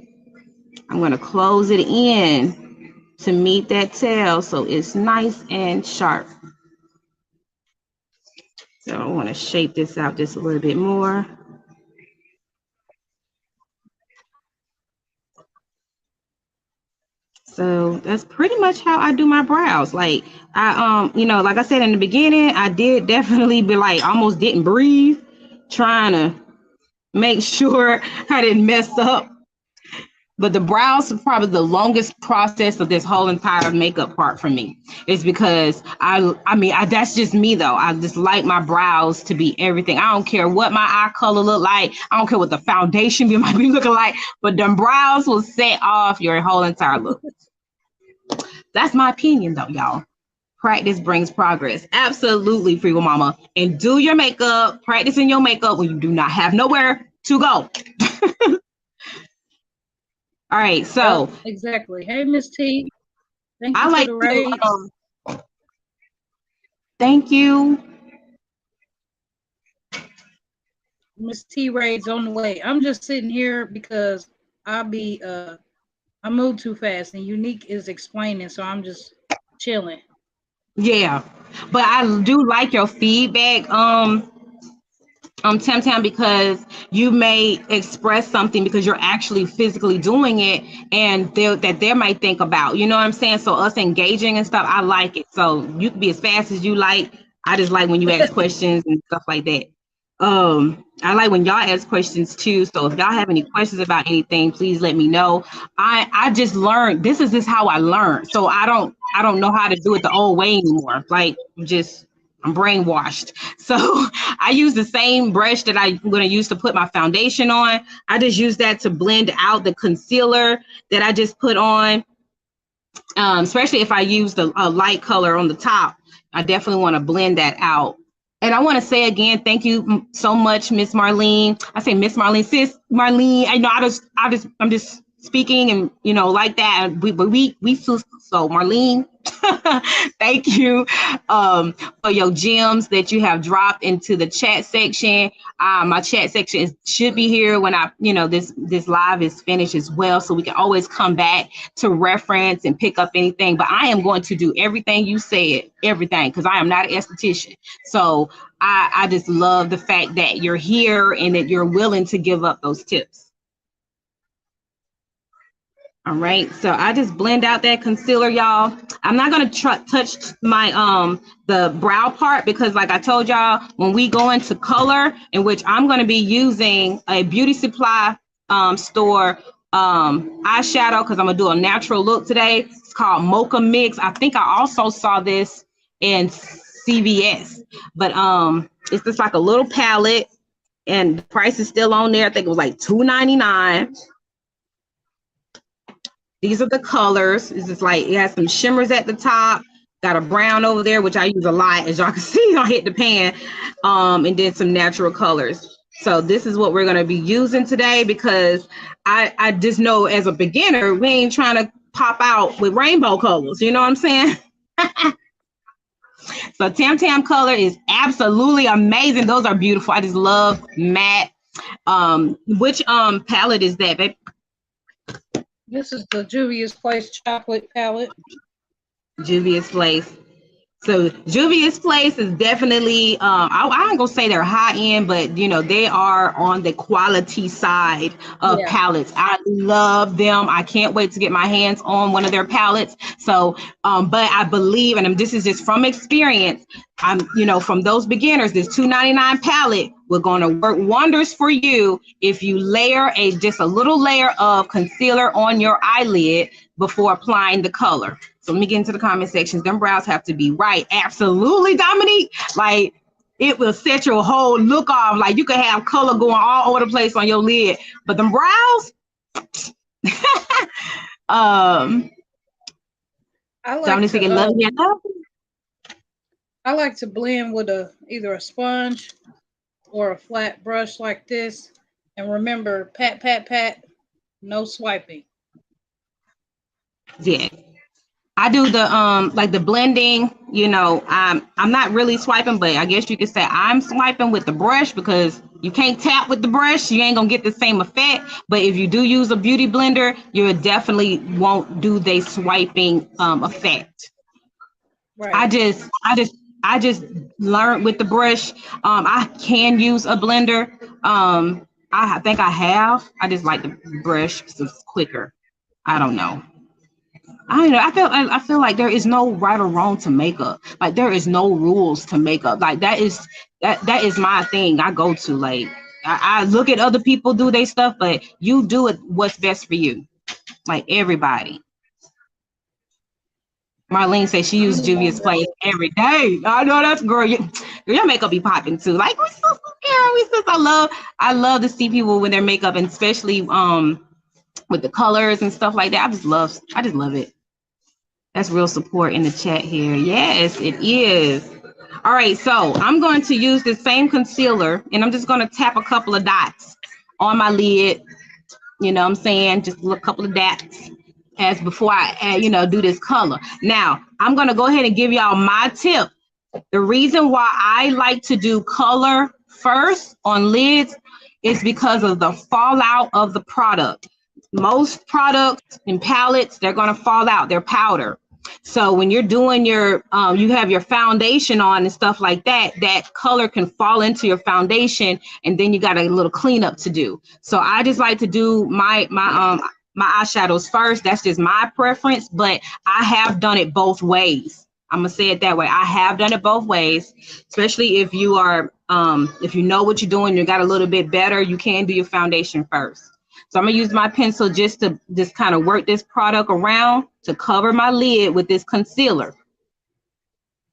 I'm going to close it in to meet that tail so it's nice and sharp. So I want to shape this out just a little bit more. So that's pretty much how I do my brows. Like like I said in the beginning, I did definitely be like almost didn't breathe, trying to make sure I didn't mess up. But the brows is probably the longest process of this whole entire makeup part for me. It's because that's just me though. I just like my brows to be everything. I don't care what my eye color look like. I don't care what the foundation might be looking like, but them brows will set off your whole entire look. That's my opinion though, y'all. Practice brings progress. Absolutely, Free Will Mama. And do your makeup, practicing your makeup when you do not have nowhere to go. All right, so exactly. Hey, Miss T. Thank you I like for the raid. Thank you. Miss T raids on the way. I'm just sitting here because I move too fast and Unique is explaining, so I'm just chilling. Yeah, but I do like your feedback, Tam, because you may express something because you're actually physically doing it, and they might think about, you know what I'm saying? So us engaging and stuff, I like it. So you can be as fast as you like. I just like when you ask questions and stuff like that. I like when y'all ask questions too. So if y'all have any questions about anything, please let me know. I just learned, this is just how I learned. So I don't know how to do it the old way anymore. Like I'm brainwashed. So I use the same brush that I'm going to use to put my foundation on. I just use that to blend out the concealer that I just put on. Especially if I use the light color on the top, I definitely want to blend that out. And I want to say again, thank you so much, Miss Marlene. I say Miss Marlene, sis Marlene. I know I'm just speaking and like that. We so Marlene, thank you for your gems that you have dropped into the chat section. My chat section should be here when this live is finished as well, so we can always come back to reference and pick up anything. But I am going to do everything you said, everything, because I am not an esthetician. So I just love the fact that you're here and that you're willing to give up those tips. All right, so I just blend out that concealer, y'all. I'm not gonna touch my the brow part because, like I told y'all, when we go into color, in which I'm gonna be using a beauty supply store eyeshadow because I'm gonna do a natural look today. It's called Mocha Mix. I think I also saw this in CVS, but it's just like a little palette, and the price is still on there. I think it was like $2.99. These are the colors. It's just like it has some shimmers at the top, got a brown over there, which I use a lot, as y'all can see. I hit the pan, and then some natural colors. So this is what we're going to be using today because I just know as a beginner, we ain't trying to pop out with rainbow colors. You know what I'm saying? So Tam color is absolutely amazing. Those are beautiful. I just love matte. Which palette is that, babe? This is the Julius Place chocolate palette. Julius Place. So Julius Place is definitely, I ain't gonna say they're high end, but they are on the quality side of palettes. I love them. I can't wait to get my hands on one of their palettes. So, but I believe, and this is just from experience, from those beginners, this $2.99 palette, we're gonna work wonders for you if you layer just a little layer of concealer on your eyelid before applying the color. So let me get into the comment sections. Them brows have to be right. Absolutely, Dominique. Like, it will set your whole look off. Like, you could have color going all over the place on your lid. But them brows, I like to blend with either a sponge or a flat brush like this. And remember, pat, pat, pat, no swiping. Yeah. I do the like the blending, I'm not really swiping, but I guess you could say I'm swiping with the brush because you can't tap with the brush. You ain't gonna get the same effect. But if you do use a beauty blender, you definitely won't do the swiping effect. Right. I just learned with the brush. I can use a blender. I think I have. I just like the brush because it's quicker. I don't know. I don't know. I feel like there is no right or wrong to makeup. Like there is no rules to makeup. Like that is my thing. I go to like I look at other people do their stuff, but you do it what's best for you. Like everybody. Marlene says she used Julius Place every day. I know that's girl. Your makeup be popping too. Like we sisters, yeah, we sisters. I love to see people with their makeup, and especially with the colors and stuff like that. I just love it. That's real support in the chat here. Yes, it is. All right, so I'm going to use the same concealer, and I'm just going to tap a couple of dots on my lid. You know what I'm saying? Just a couple of dots as before I add, do this color. Now, I'm going to go ahead and give y'all my tip. The reason why I like to do color first on lids is because of the fallout of the product. Most products and palettes, they're going to fall out. They're powder. So when you're doing your, you have your foundation on and stuff like that, that color can fall into your foundation, and then you got a little cleanup to do. So I just like to do my eyeshadows first. That's just my preference, but I have done it both ways. I'm gonna say it that way. I have done it both ways, especially if you are, if you know what you're doing, you got a little bit better, you can do your foundation first. So I'm gonna use my pencil just to kind of work this product around to cover my lid with this concealer.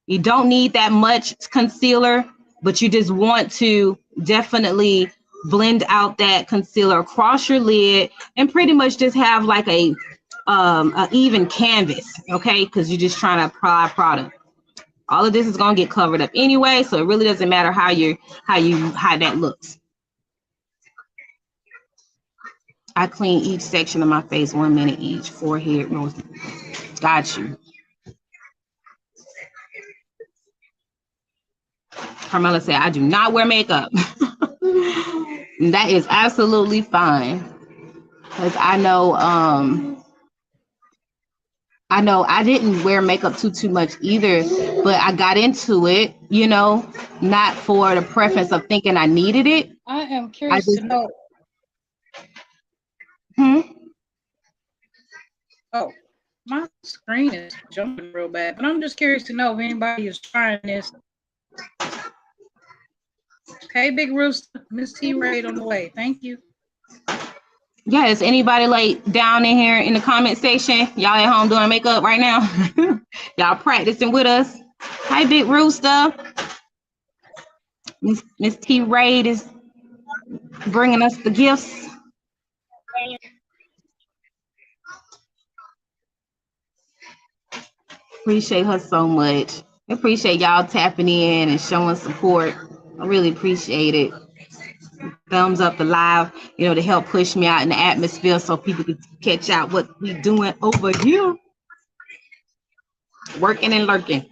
You don't need that much concealer, but you just want to definitely blend out that concealer across your lid and pretty much just have like a even canvas, okay? Because you're just trying to apply product. All of this is gonna get covered up anyway, so it really doesn't matter how that looks. I clean each section of my face 1 minute each, forehead, nose. Got you. Carmela said, I do not wear makeup. That is absolutely fine. Because I know I didn't wear makeup too much either, but I got into it, not for the preference of thinking I needed it. I am curious to know. Oh, my screen is jumping real bad, but I'm just curious to know if anybody is trying this. Okay, Big Rooster, Miss T Raid on the way. Thank you. Yeah, is anybody like down in here in the comment section? Y'all at home doing makeup right now? Y'all practicing with us? Hi, Big Rooster. Miss T Raid is bringing us the gifts. Appreciate her so much. I appreciate y'all tapping in and showing support. I really appreciate it. Thumbs up the live, to help push me out in the atmosphere so people can catch out what we doing over here. Working and lurking.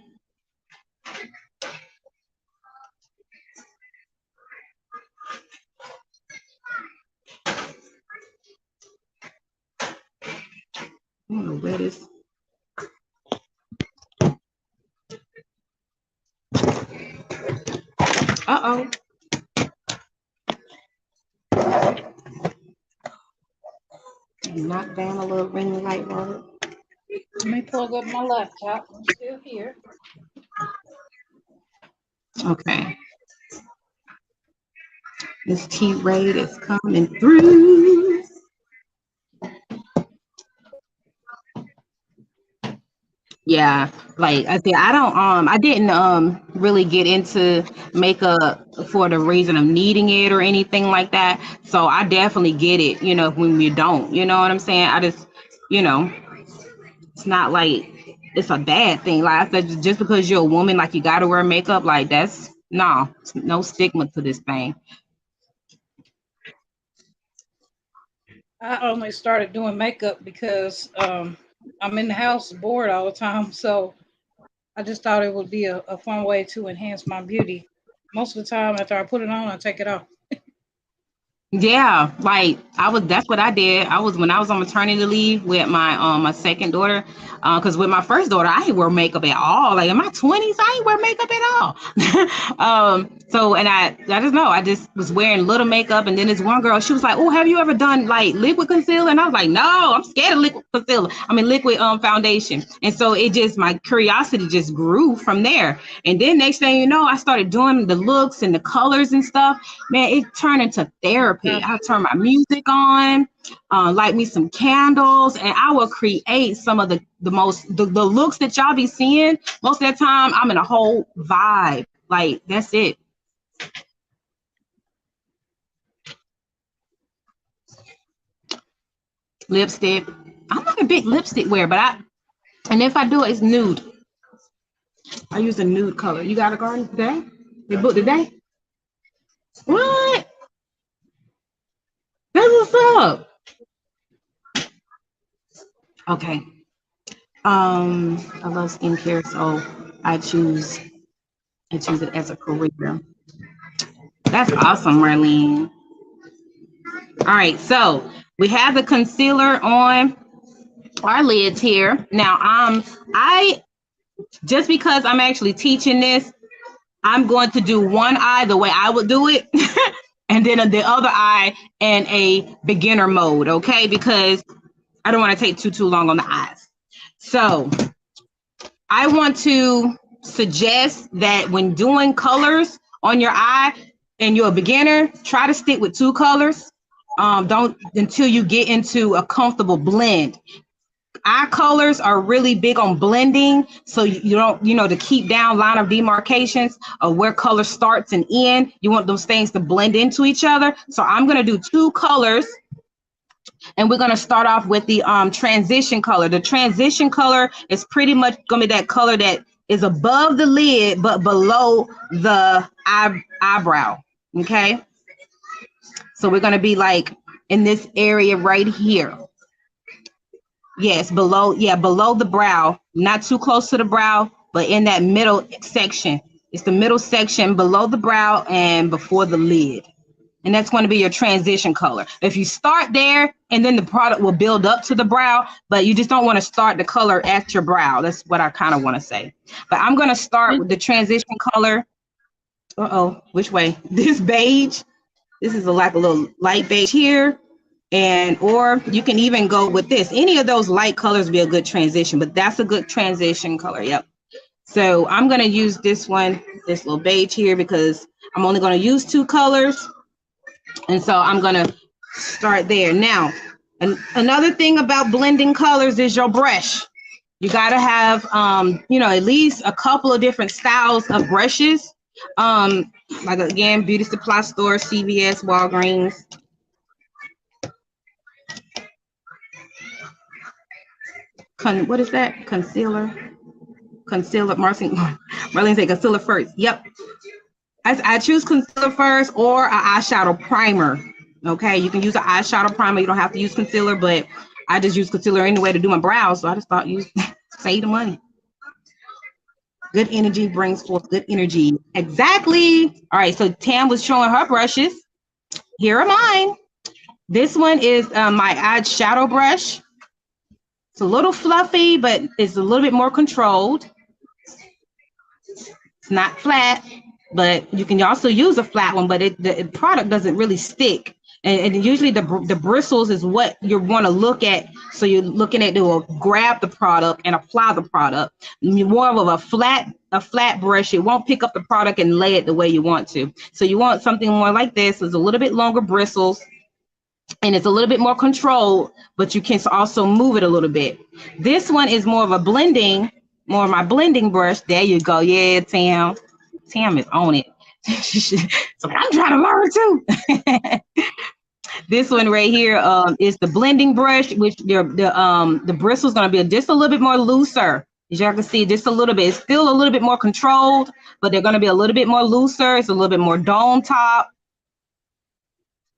I don't know where this. Uh-oh. Knock down a little ring light bulb. Let me plug up my laptop. I'm still here. Okay. This T Raid is coming through. Yeah, like I said, I didn't really get into makeup for the reason of needing it or anything like that. So I definitely get it, when you don't, you know what I'm saying? I just, it's not like it's a bad thing. Like I said, just because you're a woman, like you gotta wear makeup, like that's no stigma to this thing. I only started doing makeup because I'm in the house bored all the time, so I just thought it would be a fun way to enhance my beauty. Most of the time after I put it on, I take it off. Yeah, like that's what I did. When I was on maternity leave with my second daughter, because with my first daughter I ain't wear makeup at all. Like in my 20s, I ain't wear makeup at all. So and I just know I just was wearing little makeup, and then this one girl, she was like, "Oh, have you ever done like liquid concealer?" And I was like, "No, I'm scared of liquid concealer. I mean liquid foundation." And so it just my curiosity just grew from there. And then next thing you know, I started doing the looks and the colors and stuff. Man, it turned into therapy. I turn my music on, light me some candles, and I will create some of the looks that y'all be seeing. Most of the time, I'm in a whole vibe. Like that's it. Lipstick. I'm not a big lipstick wearer, and if I do, it's nude. I use a nude color. You got a garden today? They booked today? What? That's what's up. Okay. I love skincare, so I choose it as a career. That's awesome, Marlene. All right, so we have the concealer on our lids here. Now, I just because I'm actually teaching this, I'm going to do one eye the way I would do it, and then the other eye in a beginner mode, okay? Because I don't want to take too long on the eyes. So I want to suggest that when doing colors on your eye and you're a beginner, try to stick with 2 colors. Don't until you get into a comfortable blend. Eye colors are really big on blending, so you don't, to keep down line of demarcations of where color starts and end. You want those things to blend into each other. So I'm going to do 2 colors, and we're going to start off with the transition color. The transition color is pretty much going to be that color that is above the lid but below the eyebrow. Okay, so we're going to be like in this area right here. Yes, below the brow, not too close to the brow, but in that middle section. It's the middle section below the brow and before the lid. And that's going to be your transition color. If you start there, and then the product will build up to the brow, but you just don't want to start the color at your brow. That's what I kind of want to say. But I'm going to start with the transition color. Which way? This beige. This is like a little light beige here. Or you can even go with this. Any of those light colors be a good transition, but that's a good transition color. Yep. So I'm going to use this one, this little beige here, because I'm only going to use 2 colors. And so I'm going to start there. Now, another thing about blending colors is your brush. You got to have, at least a couple of different styles of brushes. Like again, beauty supply store, CVS, Walgreens. What is that? Concealer. Marlene said concealer first. Yep. I choose concealer first or an eyeshadow primer. Okay, you can use an eyeshadow primer. You don't have to use concealer, but I just use concealer anyway to do my brows. So I just thought you save the money. Good energy brings forth good energy. Exactly. All right, so Tamm was showing her brushes. Here are mine. This one is my eyeshadow brush. It's a little fluffy, but it's a little bit more controlled. It's not flat, but you can also use a flat one, but the product doesn't really stick. And usually the bristles is what you want to look at. So you're looking at to grab the product and apply the product. More of a flat brush, it won't pick up the product and lay it the way you want to. So you want something more like this. It's a little bit longer bristles. And it's a little bit more controlled, but you can also move it a little bit. This one is more of a blending, more of my blending brush. There you go. Yeah, Tamm is on it. So I'm trying to learn too. This one right here is the blending brush, which the bristle is going to be just a little bit more looser. As y'all can see, just a little bit. It's still a little bit more controlled, but they're going to be a little bit more looser. It's a little bit more dome top.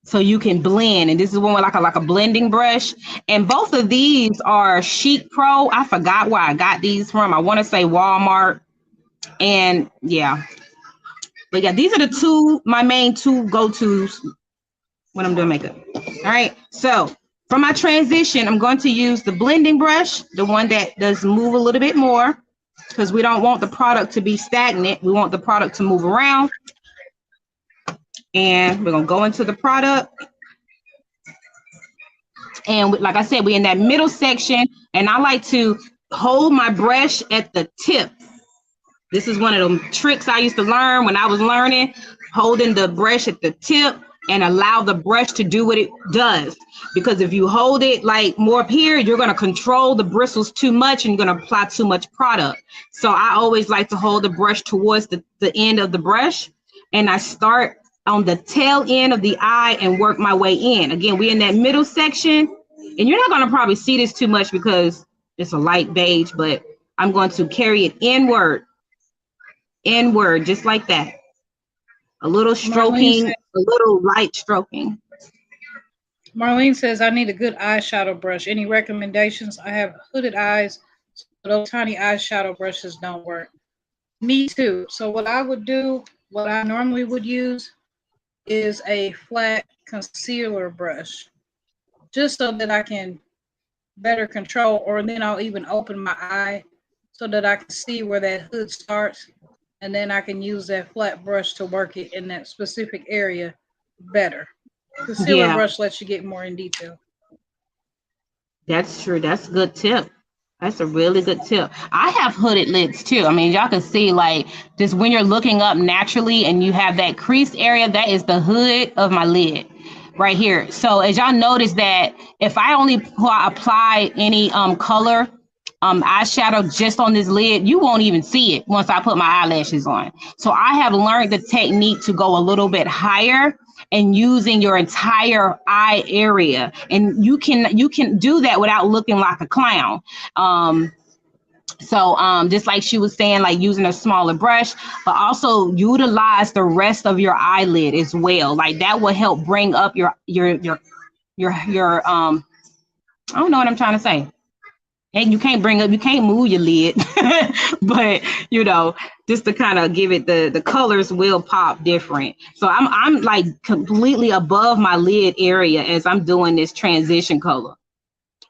So you can blend, and this is one with like a blending brush. And both of these are Chic Pro. I forgot where I got these from. I want to say Walmart. And yeah, but yeah, these are my main 2 go-tos when I'm doing makeup. All right, so for my transition, I'm going to use the blending brush, the one that does move a little bit more, because we don't want the product to be stagnant. We want the product to move around. And we're gonna go into the product. And like I said, we're in that middle section, and I like to hold my brush at the tip. This is one of the tricks I used to learn when I was learning, holding the brush at the tip and allow the brush to do what it does. Because if you hold it like more up here, you're going to control the bristles too much and you're going to apply too much product. So I always like to hold the brush towards the end of the brush, and I start on the tail end of the eye and work my way in. Again, we're in that middle section, and you're not going to probably see this too much because it's a light beige, but I'm going to carry it inward, just like that. A little stroking, a little light stroking. Marlene says, I need a good eyeshadow brush. Any recommendations? I have hooded eyes, so those tiny eyeshadow brushes don't work. Me too. So what I would do, what I normally would use is a flat concealer brush, just so that I can better control, or then I'll even open my eye so that I can see where that hood starts, and then I can use that flat brush to work it in that specific area better. Concealer brush lets you get more in detail. That's true. That's a good tip. That's a really good tip. I have hooded lids too. I mean, y'all can see like just when you're looking up naturally and you have that crease area, that is the hood of my lid right here. So as y'all notice that if I only apply any color eyeshadow just on this lid, you won't even see it once I put my eyelashes on. So I have learned the technique to go a little bit higher and using your entire eye area, and you can do that without looking like a clown. Just like she was saying, like using a smaller brush, but also utilize the rest of your eyelid as well. Like that will help bring up your I don't know what I'm trying to say. And you can't move your lid, but you know, just to kind of give it the colors will pop different. So I'm like completely above my lid area as I'm doing this transition color.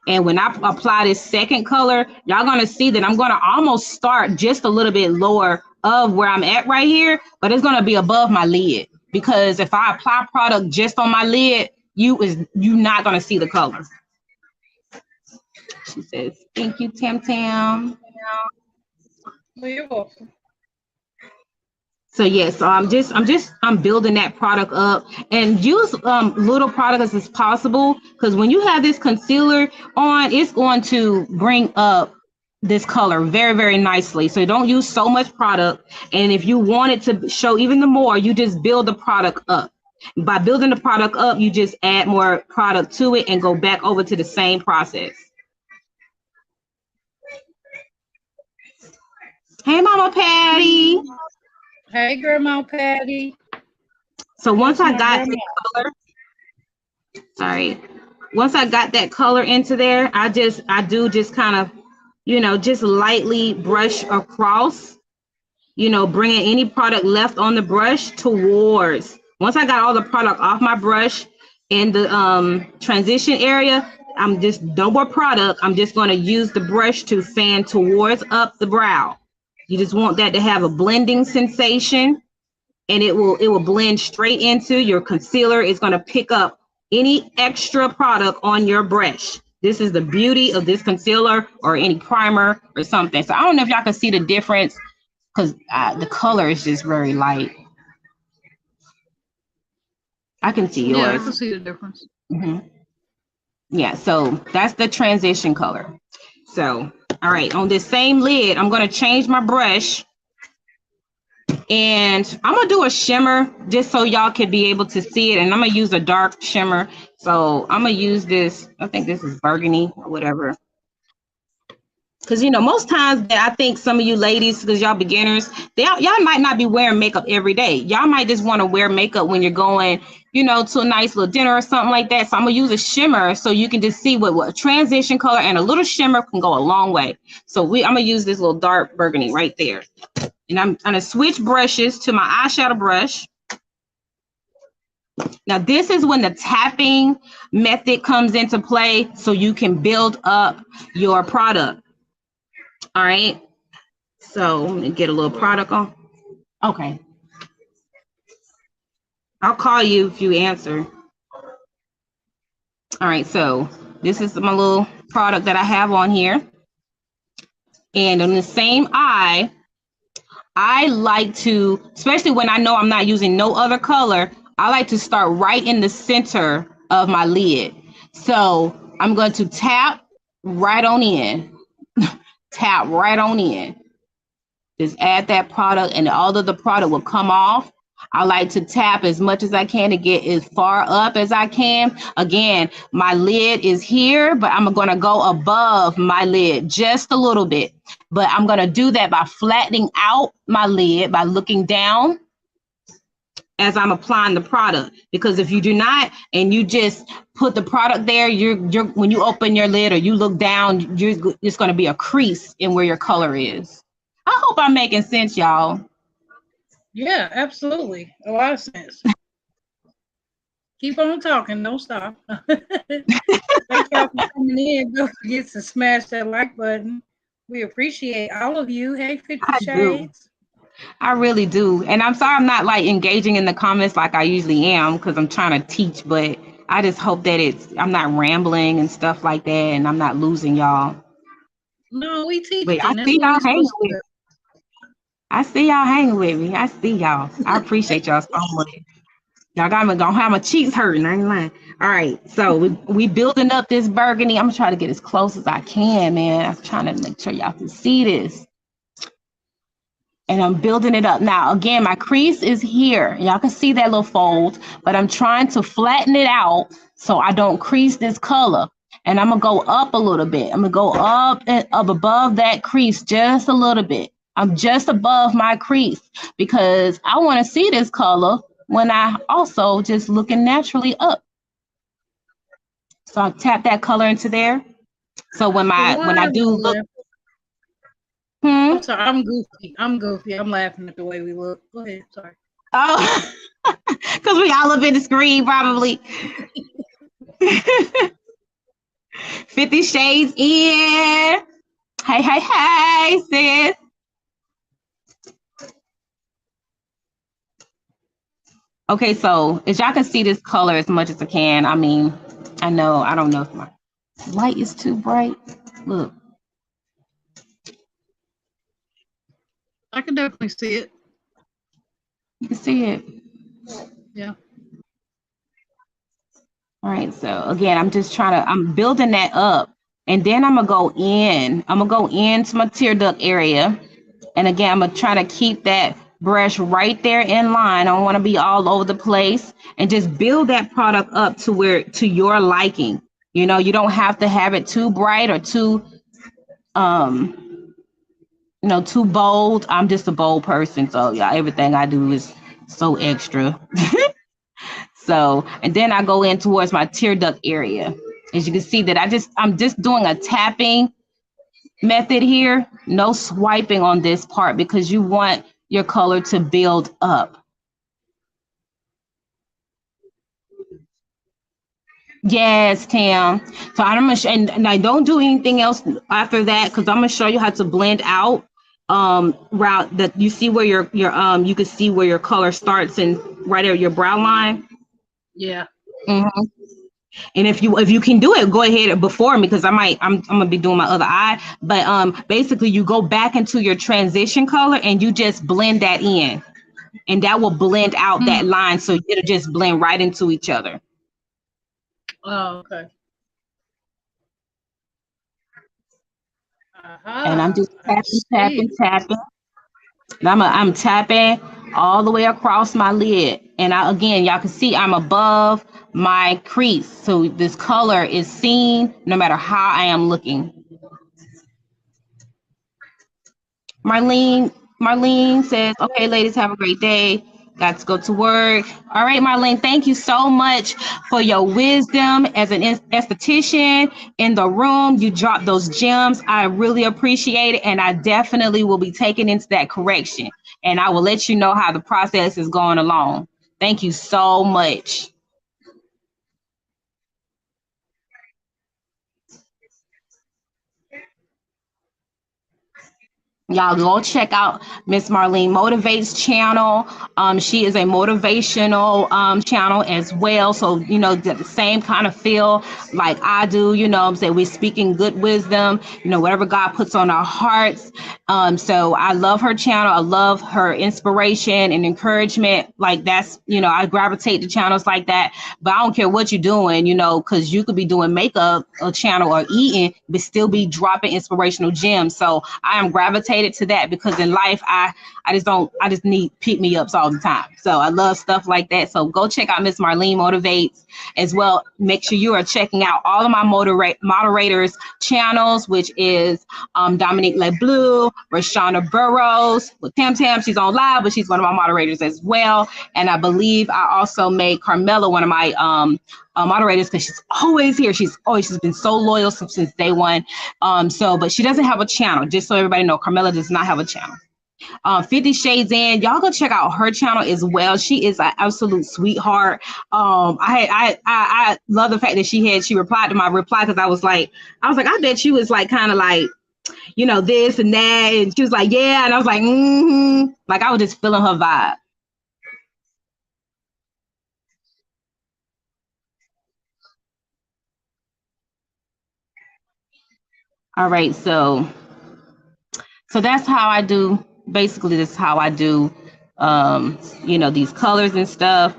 And when I apply this second color, y'all gonna see that I'm gonna almost start just a little bit lower of where I'm at right here, but it's gonna be above my lid, because if I apply product just on my lid, you not gonna see the color. She says, thank you, Tam. Well, you're welcome. So yes, so I'm building that product up, and use little products as possible, because when you have this concealer on, it's going to bring up this color very, very nicely. So don't use so much product, and if you want it to show even more, you just build the product up. By building the product up, you just add more product to it and go back over to the same process. Hey, Mama Patty. Hey, Grandma Patty. So once I got the color, once I got that color into there, I do just kind of, you know, just lightly brush across, you know, bringing any product left on the brush towards. Once I got all the product off my brush in the transition area, I'm just no more product. I'm just going to use the brush to fan towards up the brow. You just want that to have a blending sensation, and it will blend straight into your concealer. It's going to pick up any extra product on your brush. This is the beauty of this concealer or any primer or something. So I don't know if y'all can see the difference, because the color is just very light. I can see yours. Yeah, I can see the difference. Mm-hmm. Yeah, so that's the transition color. So, all right, on this same lid, I'm going to change my brush, and I'm going to do a shimmer just so y'all can be able to see it. And I'm going to use a dark shimmer. So I'm going to use this. I think this is burgundy or whatever. Because, you know, most times I think some of you ladies, because y'all beginners, y'all might not be wearing makeup every day. Y'all might just want to wear makeup when you're going, you know, to a nice little dinner or something like that. So I'm going to use a shimmer so you can just see what a transition color and a little shimmer can go a long way. So I'm going to use this little dark burgundy right there. And I'm going to switch brushes to my eyeshadow brush. Now, this is when the tapping method comes into play so you can build up your product. All right. So let me get a little product on. Okay. I'll call you if you answer. All right. So this is my little product that I have on here. And on the same eye, I like to, especially when I know I'm not using no other color, I like to start right in the center of my lid. So I'm going to tap right on in, tap right on in. Just add that product and all of the product will come off. I like to tap as much as I can to get as far up as I can. Again, my lid is here, but I'm going to go above my lid just a little bit. But I'm going to do that by flattening out my lid, by looking down as I'm applying the product. Because if you do not, and you just put the product there, you're when you open your lid or you look down, it's going to be a crease in where your color is. I hope I'm making sense, y'all. Yeah, absolutely. A lot of sense. Keep on talking. Don't stop. Thank y'all for coming in. Don't forget to smash that like button. We appreciate all of you. Hey, 50 Shades. I really do. And I'm sorry I'm not like engaging in the comments like I usually am because I'm trying to teach, but I just hope that I'm not rambling and stuff like that and I'm not losing y'all. No, we teach. Wait, I see y'all hanging with me. I see y'all hanging with me. I see y'all. I appreciate y'all so much. Y'all got me gonna have my cheeks hurting. I ain't lying. All right, so we building up this burgundy. I'm gonna try to get as close as I can, man. I'm trying to make sure y'all can see this. And I'm building it up. Now, again, my crease is here. Y'all can see that little fold, but I'm trying to flatten it out so I don't crease this color. And I'm gonna go up a little bit. I'm gonna go up and up above that crease just a little bit. I'm just above my crease because I want to see this color when I also just looking naturally up. So I tap that color into there. So when I do look. I'm sorry, I'm goofy. I'm laughing at the way we look. Go ahead, sorry. Oh, because we all up in the screen, probably. 50 Shades in. Hey, sis. Okay, so as y'all can see this color as much as I can. I mean, I don't know if my light is too bright. Look. I can definitely see it. You can see it. Yeah. All right, so again, I'm building that up. And then I'm gonna go into my tear duct area. And again, I'm gonna try to keep that brush right there in line. I don't want to be all over the place and just build that product up to your liking. You know, you don't have to have it too bright or too too bold. I'm just a bold person, so yeah, everything I do is so extra. So, and then I go in towards my tear duct area. As you can see that I'm just doing a tapping method here, no swiping on this part because you want your color to build up. Yes, Tamm. So I'm gonna and I don't do anything else after that because I'm gonna show you how to blend out route that you see where your you can see where your color starts and right at your brow line. Yeah. Mm-hmm. And if you can do it, go ahead before me because I'm gonna be doing my other eye. But basically you go back into your transition color and you just blend that in, and that will blend out that line so it'll just blend right into each other. Oh, okay. And I'm just tapping. And I'm tapping all the way across my lid. And again, y'all can see I'm above my crease. So this color is seen no matter how I am looking. Marlene says, okay, ladies, have a great day. Got to go to work. All right, Marlene, thank you so much for your wisdom as an esthetician in the room. You dropped those gems. I really appreciate it. And I definitely will be taking into that correction. And I will let you know how the process is going along. Thank you so much. Y'all go check out Miss Marlene Motivates channel. She is a motivational channel as well. So, you know, the same kind of feel like I do, you know what I'm saying? We're speaking good wisdom, you know, whatever God puts on our hearts. So I love her channel. I love her inspiration and encouragement. Like that's, you know, I gravitate to channels like that. But I don't care what you're doing, you know, because you could be doing makeup a channel or eating, but still be dropping inspirational gems. So I am gravitated to that because in life, I just need pick me ups all the time. So I love stuff like that. So go check out Miss Marlene Motivates as well. Make sure you are checking out all of my moderators channels, which is Dominique LeBlue, Rashana Burrows with Tam. She's on live, but she's one of my moderators as well. And I believe I also made Carmela one of my moderators because she's always here. She's been so loyal since day one. But she doesn't have a channel. Just so everybody know, Carmela does not have a channel. 50 Shades In, y'all go check out her channel as well. She is an absolute sweetheart. I love the fact that she replied to my reply because I was like, I bet she was like kind of like, you know, this and that, and she was like, yeah, and I was like, like I was just feeling her vibe. All right, so that's how I do. Basically, this is how I do. You know, these colors and stuff.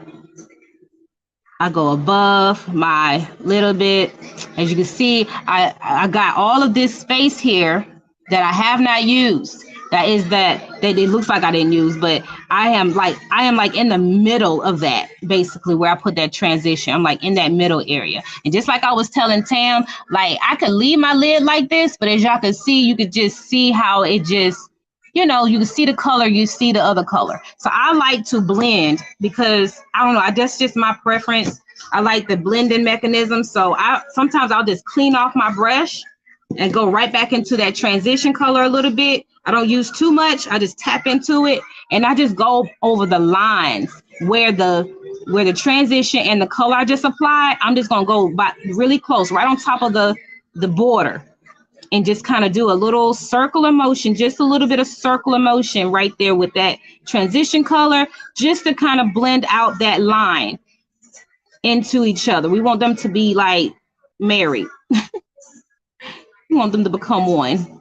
I go above my little bit. As you can see, I got all of this space here that I have not used. That it looks like I didn't use, but I am like in the middle of that, basically where I put that transition. I'm like in that middle area. And just like I was telling Tam, like I could leave my lid like this, but as y'all can see, you could just see how it just, you know, you can see the color, you see the other color. So I like to blend because I don't know, that's just my preference. I like the blending mechanism. So sometimes I'll just clean off my brush and go right back into that transition color a little bit. I don't use too much. I just tap into it and I just go over the lines where the transition and the color I just applied. I'm just gonna go by really close, right on top of the border, and just kind of do a little circular motion, just a little bit of circular motion right there with that transition color, just to kind of blend out that line into each other. We want them to be like married. We want them to become one.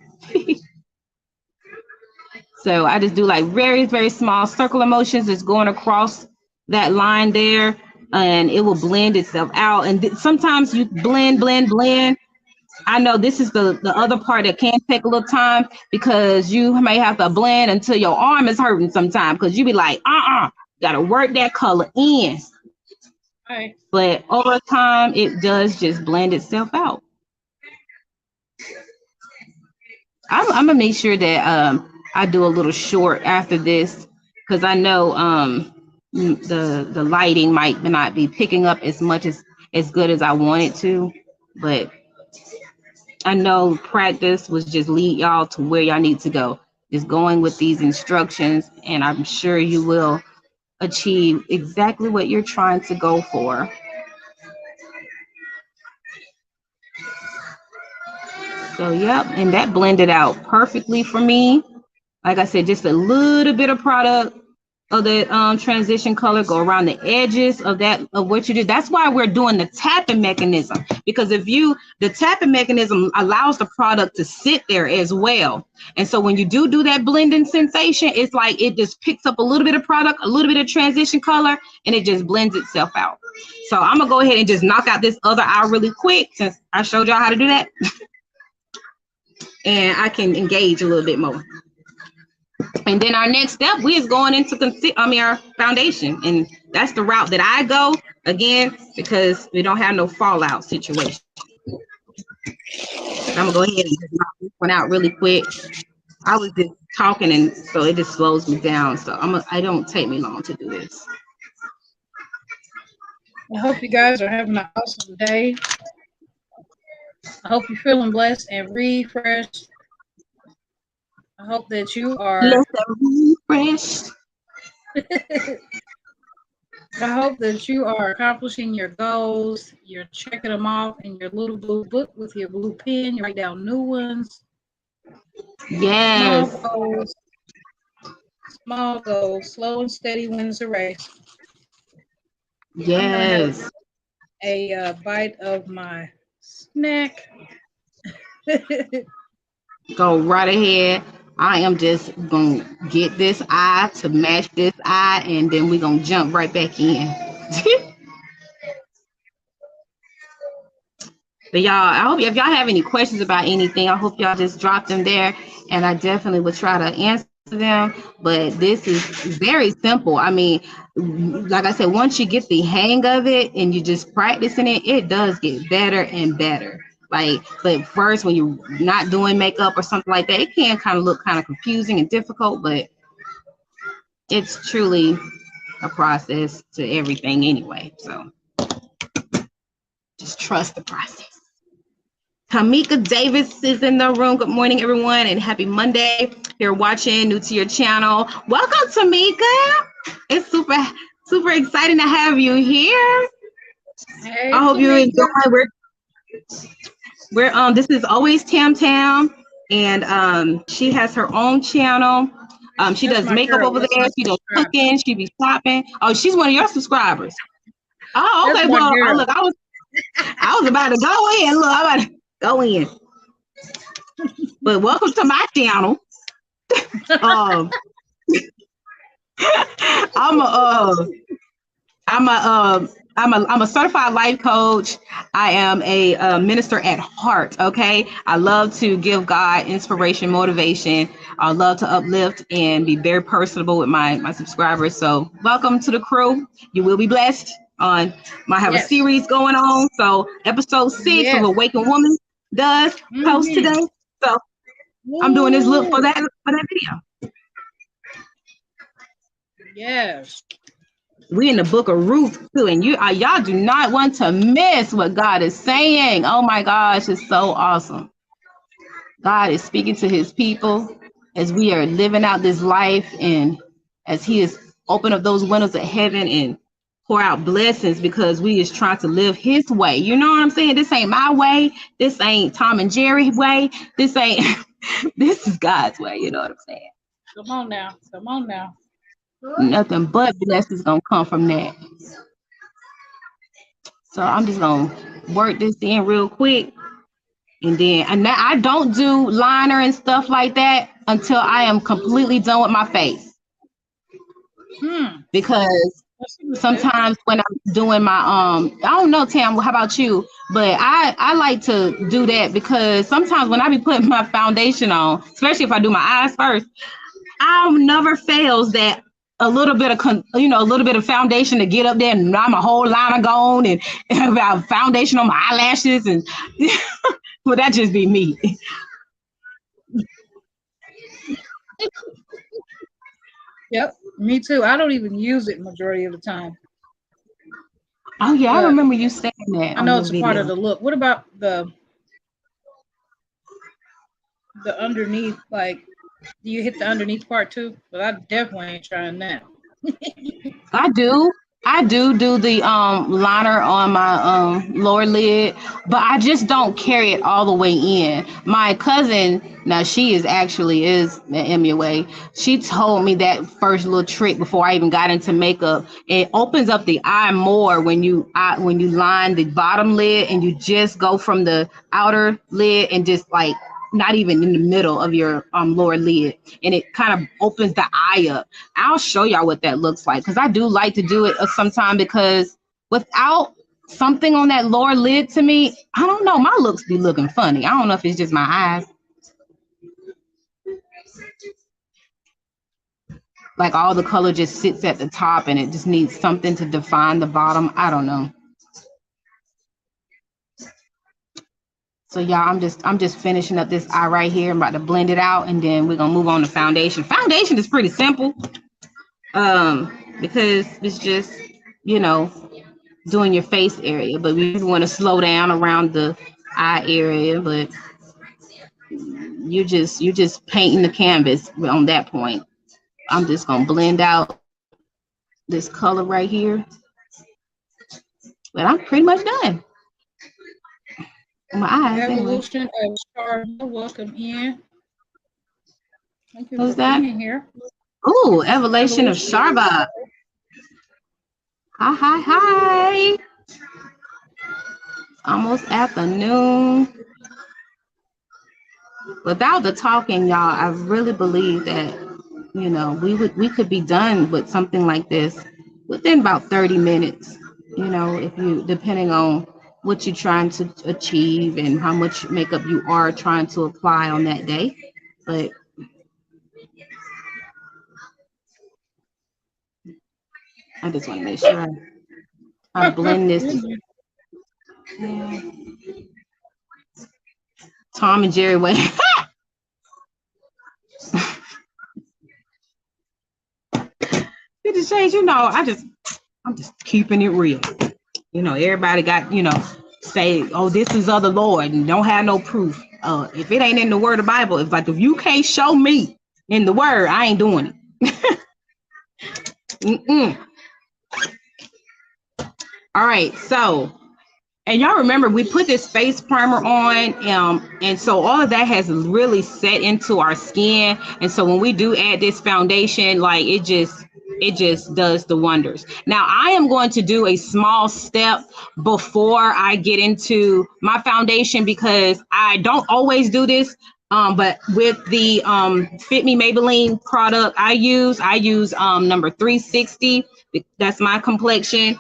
So I just do like very, very small circular motions just going across that line there, and it will blend itself out. And sometimes you blend. I know this is the other part that can take a little time because you may have to blend until your arm is hurting sometimes because you be like, gotta work that color in. Right. But over time, it does just blend itself out. I'm gonna make sure that I do a little short after this because I know the lighting might not be picking up as much as good as I want it to, but I know practice was just lead y'all to where y'all need to go. Just going with these instructions, and I'm sure you will achieve exactly what you're trying to go for. So, yep, and that blended out perfectly for me. Like I said, just a little bit of product of the transition color go around the edges of what you did. That's why we're doing the tapping mechanism, because the tapping mechanism allows the product to sit there as well. And so when you do that blending sensation, it's like it just picks up a little bit of product, a little bit of transition color, and it just blends itself out. So I'm gonna go ahead and just knock out this other eye really quick since I showed y'all how to do that. And I can engage a little bit more. And then our next step, we is going into our foundation, and that's the route that I go again because we don't have no fallout situation. I'm gonna go ahead and just knock this one out really quick. I was just talking, and so it just slows me down. So I don't take me long to do this. I hope you guys are having an awesome day. I hope you're feeling blessed and refreshed. I hope that you are refreshed. I hope that you are accomplishing your goals. You're checking them off in your little blue book with your blue pen. You write down new ones. Yes. Small goals, slow and steady wins the race. I'm gonna have Yes. a bite of my snack. Go right ahead. I am just gonna get this eye to match this eye, and then we're gonna jump right back in. But y'all, I hope if y'all have any questions about anything, I hope y'all just drop them there, and I definitely will try to answer them. But this is very simple. I mean, like I said, once you get the hang of it and you just practicing it, it does get better and better. Like, but first, when you're not doing makeup or something like that, it can kind of look kind of confusing and difficult, but it's truly a process to everything anyway. So just trust the process. Tamika Davis is in the room. Good morning, everyone, and happy Monday. If you're watching, new to your channel, welcome, Tamika. It's super exciting to have you here. Hey, I hope you Tamika. enjoy. We're this is always Tam, and she has her own channel. She That's does my makeup girl. over That's there. my She does subscriber. cooking. She be shopping. Oh, she's one of your subscribers. Oh, That's okay. my Well, girl. look, I was about to go in. Look, I'm about to go in. But welcome to my channel. Um, I'm a certified life coach. I am a minister at heart. Okay, I love to give God inspiration, motivation. I love to uplift and be very personable with my subscribers. So welcome to the crew. You will be blessed. I have a Yes. series going on. So episode 6 Yes. of Awakened Woman does post today. So I'm doing this look for that video. Yes. We in the book of Ruth too, and y'all do not want to miss what God is saying. Oh my gosh, it's so awesome. God is speaking to his people as we are living out this life, and as he is open up those windows of heaven and pour out blessings, because we is trying to live his way. You know what I'm saying? This ain't my way. This ain't Tom and Jerry way. This ain't this is God's way. You know what I'm saying? Come on now. Come on now. Nothing but blessings gonna come from that. So I'm just gonna work this in real quick, and then I don't do liner and stuff like that until I am completely done with my face, because sometimes when I'm doing my I don't know, Tam, how about you? But I like to do that, because sometimes when I be putting my foundation on, especially if I do my eyes first, never fails that a little bit of a little bit of foundation to get up there, and I'm a whole liner gone, and about foundation on my eyelashes, and well, that just be me. Yep, me too. I don't even use it majority of the time. Oh yeah, But I remember you saying that I on know your it's a part of video. the look. What about the underneath? Like, do you hit the underneath part too? But I definitely ain't trying that. I do. I do the liner on my lower lid, but I just don't carry it all the way in. My cousin, now she is an MUA. She told me that first little trick before I even got into makeup. It opens up the eye more when you line the bottom lid, and you just go from the outer lid and just like not even in the middle of your lower lid, and it kind of opens the eye up. I'll show y'all what that looks like, because I do like to do it sometime, because without something on that lower lid, to me, I don't know, my looks be looking funny. I don't know if it's just my eyes. Like all the color just sits at the top, and it just needs something to define the bottom. I don't know. So y'all, I'm just finishing up this eye right here. I'm about to blend it out, and then we're gonna move on to foundation. Foundation is pretty simple, because it's just, doing your face area, but we want to slow down around the eye area. But you're just painting the canvas on that point. I'm just gonna blend out this color right here, but I'm pretty much done. My eyes, anyway. Evolution of Star, welcome in. Thank you Who's for that? being here. Ooh, Evolution of Sharba. Hi. Almost afternoon. Without the talking, y'all, I really believe that, you know, we could be done with something like this within about 30 minutes, you know, if you, depending on what you're trying to achieve and how much makeup you are trying to apply on that day. But I just want to make sure I blend this. Yeah. Tom and Jerry way. It just changed, you know, I'm just keeping it real. You know, everybody got, you know, say, oh, this is of the Lord and don't have no proof. If it ain't in the word of the Bible, it's like, if you can't show me in the word, I ain't doing it. All right, so, and y'all remember we put this face primer on, and so all of that has really set into our skin. And so when we do add this foundation, like it just does the wonders. Now I am going to do a small step before I get into my foundation, because I don't always do this. But with the Fit Me Maybelline product I use number 360. That's my complexion.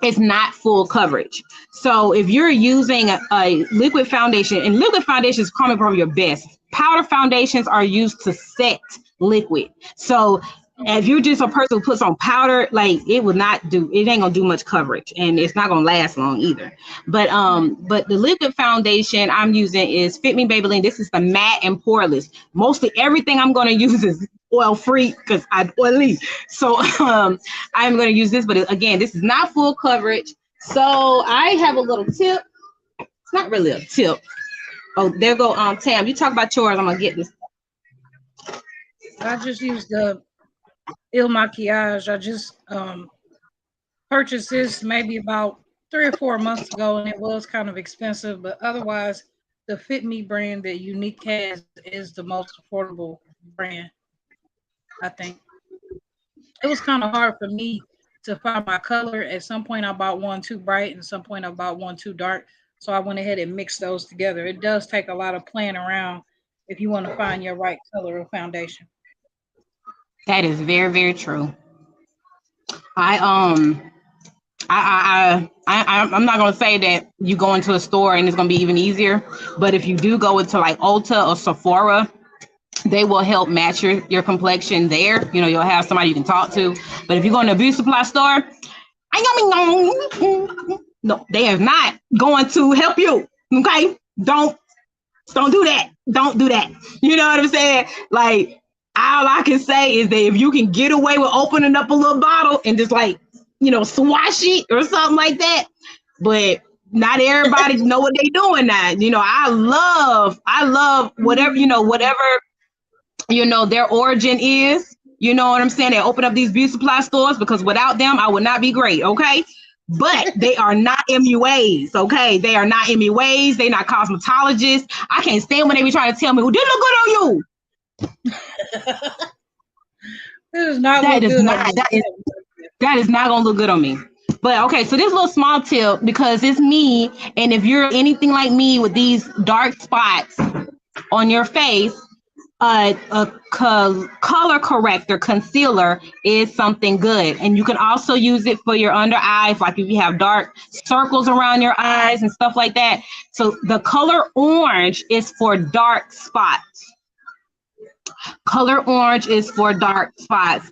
It's not full coverage. So if you're using a liquid foundation, and liquid foundation is coming from your best. Powder foundations are used to set liquid. So if you're just a person who puts on powder, like it ain't gonna do much coverage, and it's not gonna last long either. But the liquid foundation I'm using is Fit Me Maybelline. This is the matte and poreless. Mostly everything I'm gonna use is oil free because I'm oily. So I'm gonna use this, but again, this is not full coverage. So I have a little tip. It's not really a tip. Oh, there go Tam. You talk about yours. I'm gonna get this. I just used the Il Maquillage. I just purchased this maybe about 3 or 4 months ago, and it was kind of expensive, but otherwise the Fit Me brand that Unique has is the most affordable brand, I think. It was kind of hard for me to find my color. At some point I bought one too bright, and at some point I bought one too dark, so I went ahead and mixed those together. It does take a lot of playing around if you want to find your right color of foundation. That is very, very true. I'm not gonna say that you go into a store and it's gonna be even easier, but if you do go into like Ulta or Sephora, they will help match your complexion there. You know, you'll have somebody you can talk to. But if you go in a beauty supply store, no, they are not going to help you. Okay, don't do that. Don't do that. You know what I'm saying? Like, all I can say is that if you can get away with opening up a little bottle and just like, you know, swash it or something like that, but not everybody know what they doing now. You know, I love whatever, you know, whatever, you know, their origin is. You know what I'm saying? They open up these beauty supply stores, because without them, I would not be great. Okay. But they are not MUAs, okay? They are not MUAs. They're not cosmetologists. I can't stand when they be trying to tell me, well, did it look good on you? That is not That look is good not, on me. that is not gonna look good on me. But okay, so this little small tip, because it's me, and if you're anything like me with these dark spots on your face, a color corrector concealer is something good. And you can also use it for your under eyes, like if you have dark circles around your eyes and stuff like that. So the color orange is for dark spots. Color orange is for dark spots.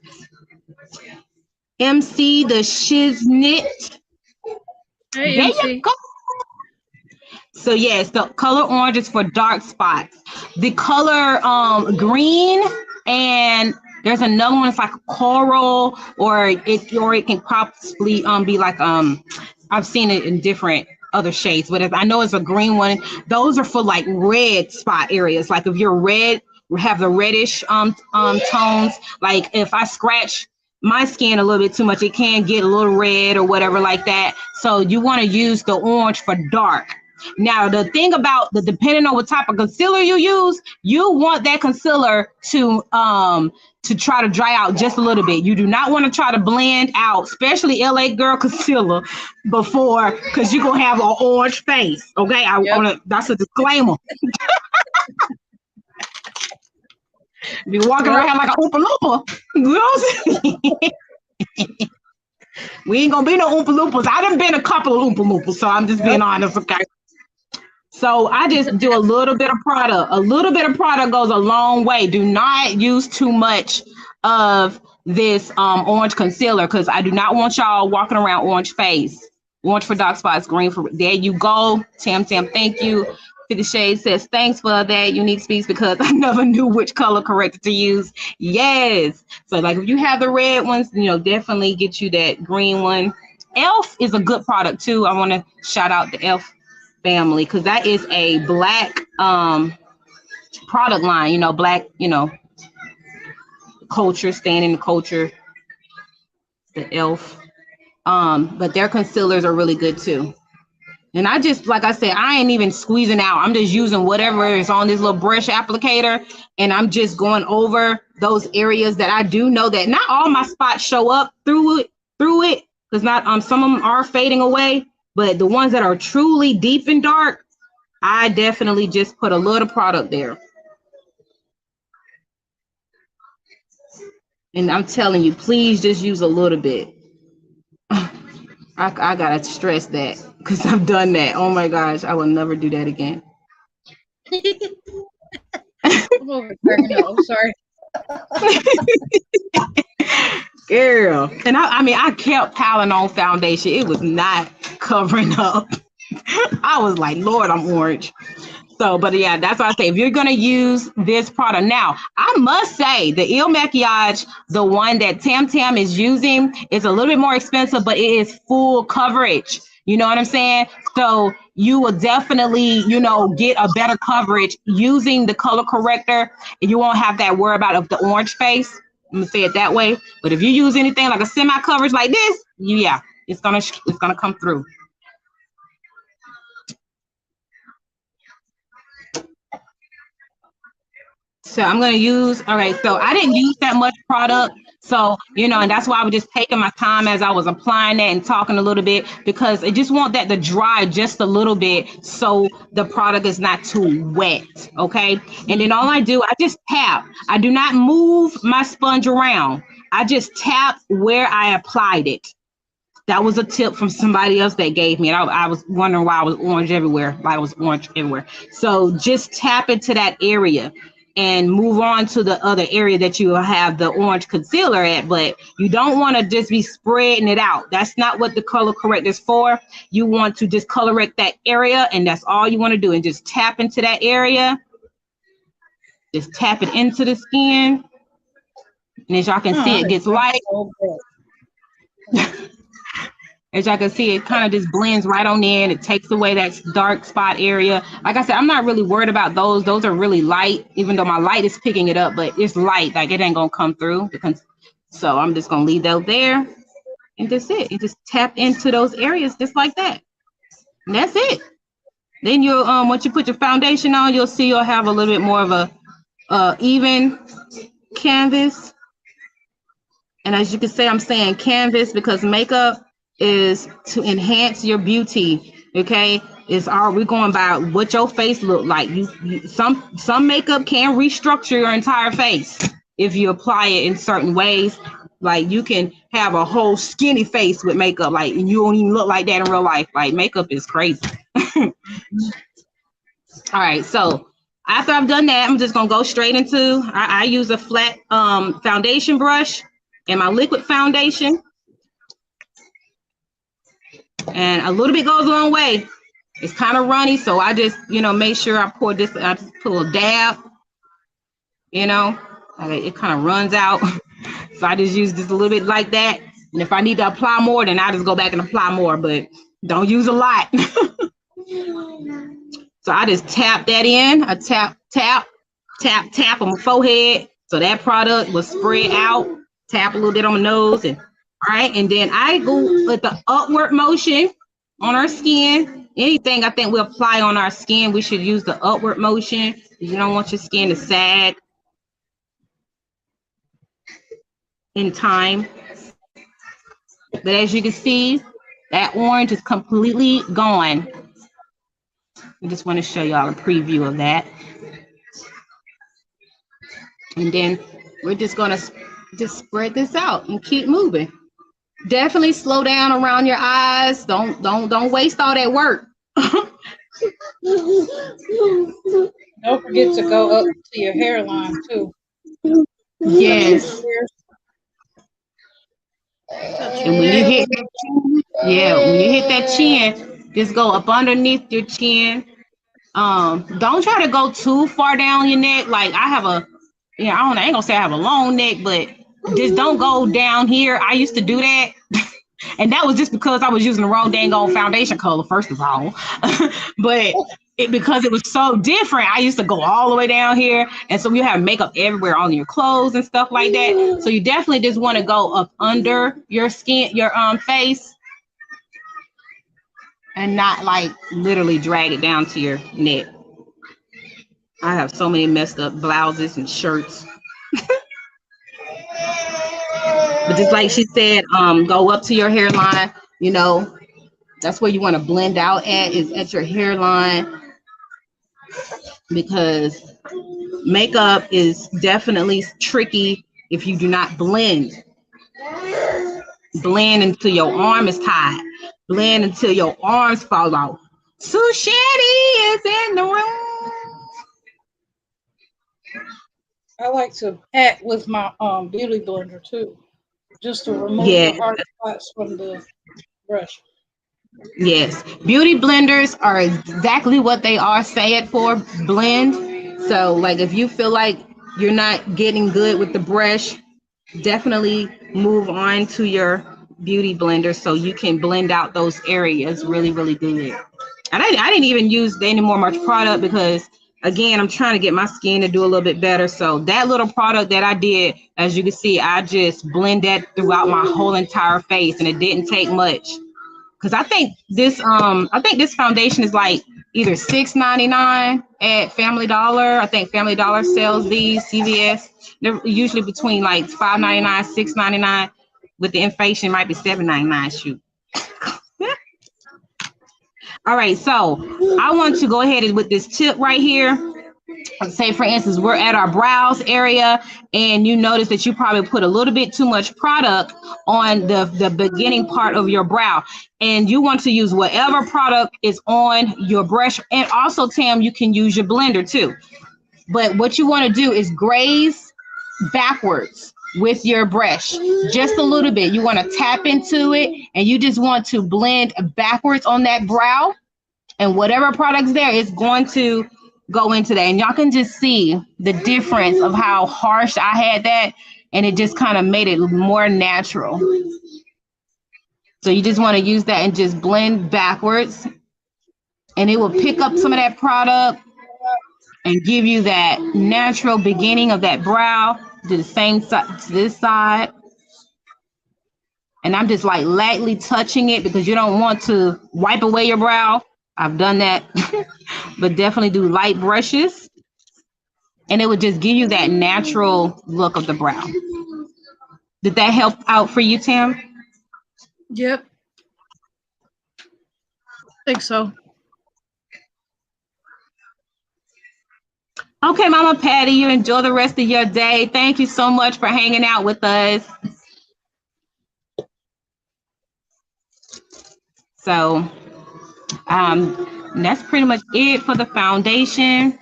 MC the Shiznit. Hey, There MC. you go. So yes, the color orange is for dark spots. The color green, and there's another one. It's like coral, or it can possibly be like I've seen it in different other shades, but I know it's a green one. Those are for like red spot areas. Like if you're red, have the reddish tones. Like if I scratch my skin a little bit too much, it can get a little red or whatever like that. So you want to use the orange for dark. Now, the thing about depending on what type of concealer you use, you want that concealer to try to dry out just a little bit. You do not want to try to blend out, especially LA Girl concealer before, because you're gonna have an orange face. Okay, that's a disclaimer. Be walking around like an Oompa Loompa. You know what I'm saying? We ain't gonna be no Oompa Loompas. I done been a couple of Oompa Loompas, so I'm just being honest, okay? So I just do a little bit of product. A little bit of product goes a long way. Do not use too much of this orange concealer, because I do not want y'all walking around orange face. Orange for dark spots, green for, there you go. Tam, thank you. 50 Shades says, thanks for that unique speaks, because I never knew which color corrector to use. Yes. So like if you have the red ones, definitely get you that green one. Elf is a good product too. I want to shout out the Elf family, because that is a black product line, black, culture, staying in the culture, the Elf. But their concealers are really good too. And I just, like I said, I ain't even squeezing out. I'm just using whatever is on this little brush applicator, and I'm just going over those areas that I do know that not all my spots show up through it, because not some of them are fading away, but the ones that are truly deep and dark, I definitely just put a little product there. And I'm telling you, please just use a little bit. I gotta stress that, because I've done that. Oh my gosh, I will never do that again. I'm sorry. Girl. And I kept piling on foundation. It was not covering up. I was like, Lord, I'm orange. So, but yeah, that's why I say, if you're gonna use this product, now I must say the Il Makiage, the one that Tam is using, is a little bit more expensive, but it is full coverage. You know what I'm saying? So you will definitely, get a better coverage using the color corrector, and you won't have that worry about the orange face. I'm gonna say it that way. But if you use anything like a semi coverage like this, yeah, it's gonna come through. So I'm going to use, all right, so I didn't use that much product. So, and that's why I was just taking my time as I was applying that and talking a little bit, because I just want that to dry just a little bit so the product is not too wet, okay? And then all I do, I just tap. I do not move my sponge around. I just tap where I applied it. That was a tip from somebody else that gave me. And I was wondering why I was orange everywhere. So just tap into that area and move on to the other area that you have the orange concealer at, but you don't want to just be spreading it out. That's not what the color corrector is for. You want to just color correct that area, and that's all you want to do, and just tap into that area. Just tap it into the skin, and as y'all can see, it gets light. As y'all can see, it kind of just blends right on in. It takes away that dark spot area. Like I said, I'm not really worried about those. Those are really light, even though my light is picking it up, but it's light. Like it ain't gonna come through. So I'm just gonna leave those there, and that's it. You just tap into those areas just like that. And that's it. Then you'll, once you put your foundation on, you'll see you'll have a little bit more of a even canvas. And as you can see, I'm saying canvas because makeup is to enhance your beauty. Okay, we're going by what your face look like. Some makeup can restructure your entire face if you apply it in certain ways. Like you can have a whole skinny face with makeup, like, and you don't even look like that in real life. Like makeup is crazy. All right, so after I've done that, I'm just gonna go straight into, I use a flat foundation brush and my liquid foundation. And a little bit goes a long way. It's kind of runny, so I just, make sure I pour this, I just put a little dab, it kind of runs out. So I just use this a little bit like that. And if I need to apply more, then I just go back and apply more, but don't use a lot. So I just tap that in. I tap on my forehead. So that product will spread out. Tap a little bit on my nose, and all right, and then I go with the upward motion on our skin. Anything I think we apply on our skin, we should use the upward motion. You don't want your skin to sag in time. But as you can see, that orange is completely gone. I just want to show y'all a preview of that. And then we're just gonna just spread this out and keep moving. Definitely slow down around your eyes. Don't waste all that work. Don't forget to go up to your hairline too. Yes. And when you hit that chin, when you hit that chin, just go up underneath your chin. Don't try to go too far down your neck. Like I have a, I ain't gonna say I have a long neck, but just don't go down here. I used to do that. And that was just because I was using the wrong dang old foundation color, first of all. But because it was so different, I used to go all the way down here. And so you have makeup everywhere on your clothes and stuff like that. So you definitely just want to go up under your skin, your face, and not like literally drag it down to your neck. I have so many messed up blouses and shirts. But just like she said, go up to your hairline, that's where you want to blend out at, is at your hairline, because makeup is definitely tricky if you do not blend. Blend until your arm is tied. Blend until your arms fall off. Susheti is in the room. I like to pat with my beauty blender too, just to remove the hard spots from the brush. Yes, beauty blenders are exactly what they are. Say it for blend. So like if you feel like you're not getting good with the brush, definitely move on to your beauty blender so you can blend out those areas really, really good. And I didn't even use any more much product because again, I'm trying to get my skin to do a little bit better. So that little product that I did, as you can see, I just blend that throughout my whole entire face, and it didn't take much. Because I think this foundation is like either $6.99 at Family Dollar. I think Family Dollar sells these, CVS. They're usually between like $5.99, $6.99. With the inflation, might be $7.99. Shoot. All right, so I want to go ahead with this tip right here. Say, for instance, we're at our brows area, and you notice that you probably put a little bit too much product on the beginning part of your brow, and you want to use whatever product is on your brush. And also, Tam, you can use your blender too. But what you want to do is graze backwards with your brush, just a little bit. You want to tap into it, and you just want to blend backwards on that brow, and whatever product's there is going to go into that. And y'all can just see the difference of how harsh I had that, and it just kind of made it more natural. So you just want to use that and just blend backwards, and it will pick up some of that product and give you that natural beginning of that brow to the same side, to this side. And I'm just like lightly touching it because you don't want to wipe away your brow. I've done that. But definitely do light brushes, and it would just give you that natural look of the brow. Did that help out for you, Tam? Yep. I think so. Okay, Mama Patty, you enjoy the rest of your day. Thank you so much for hanging out with us. So, that's pretty much it for the foundation.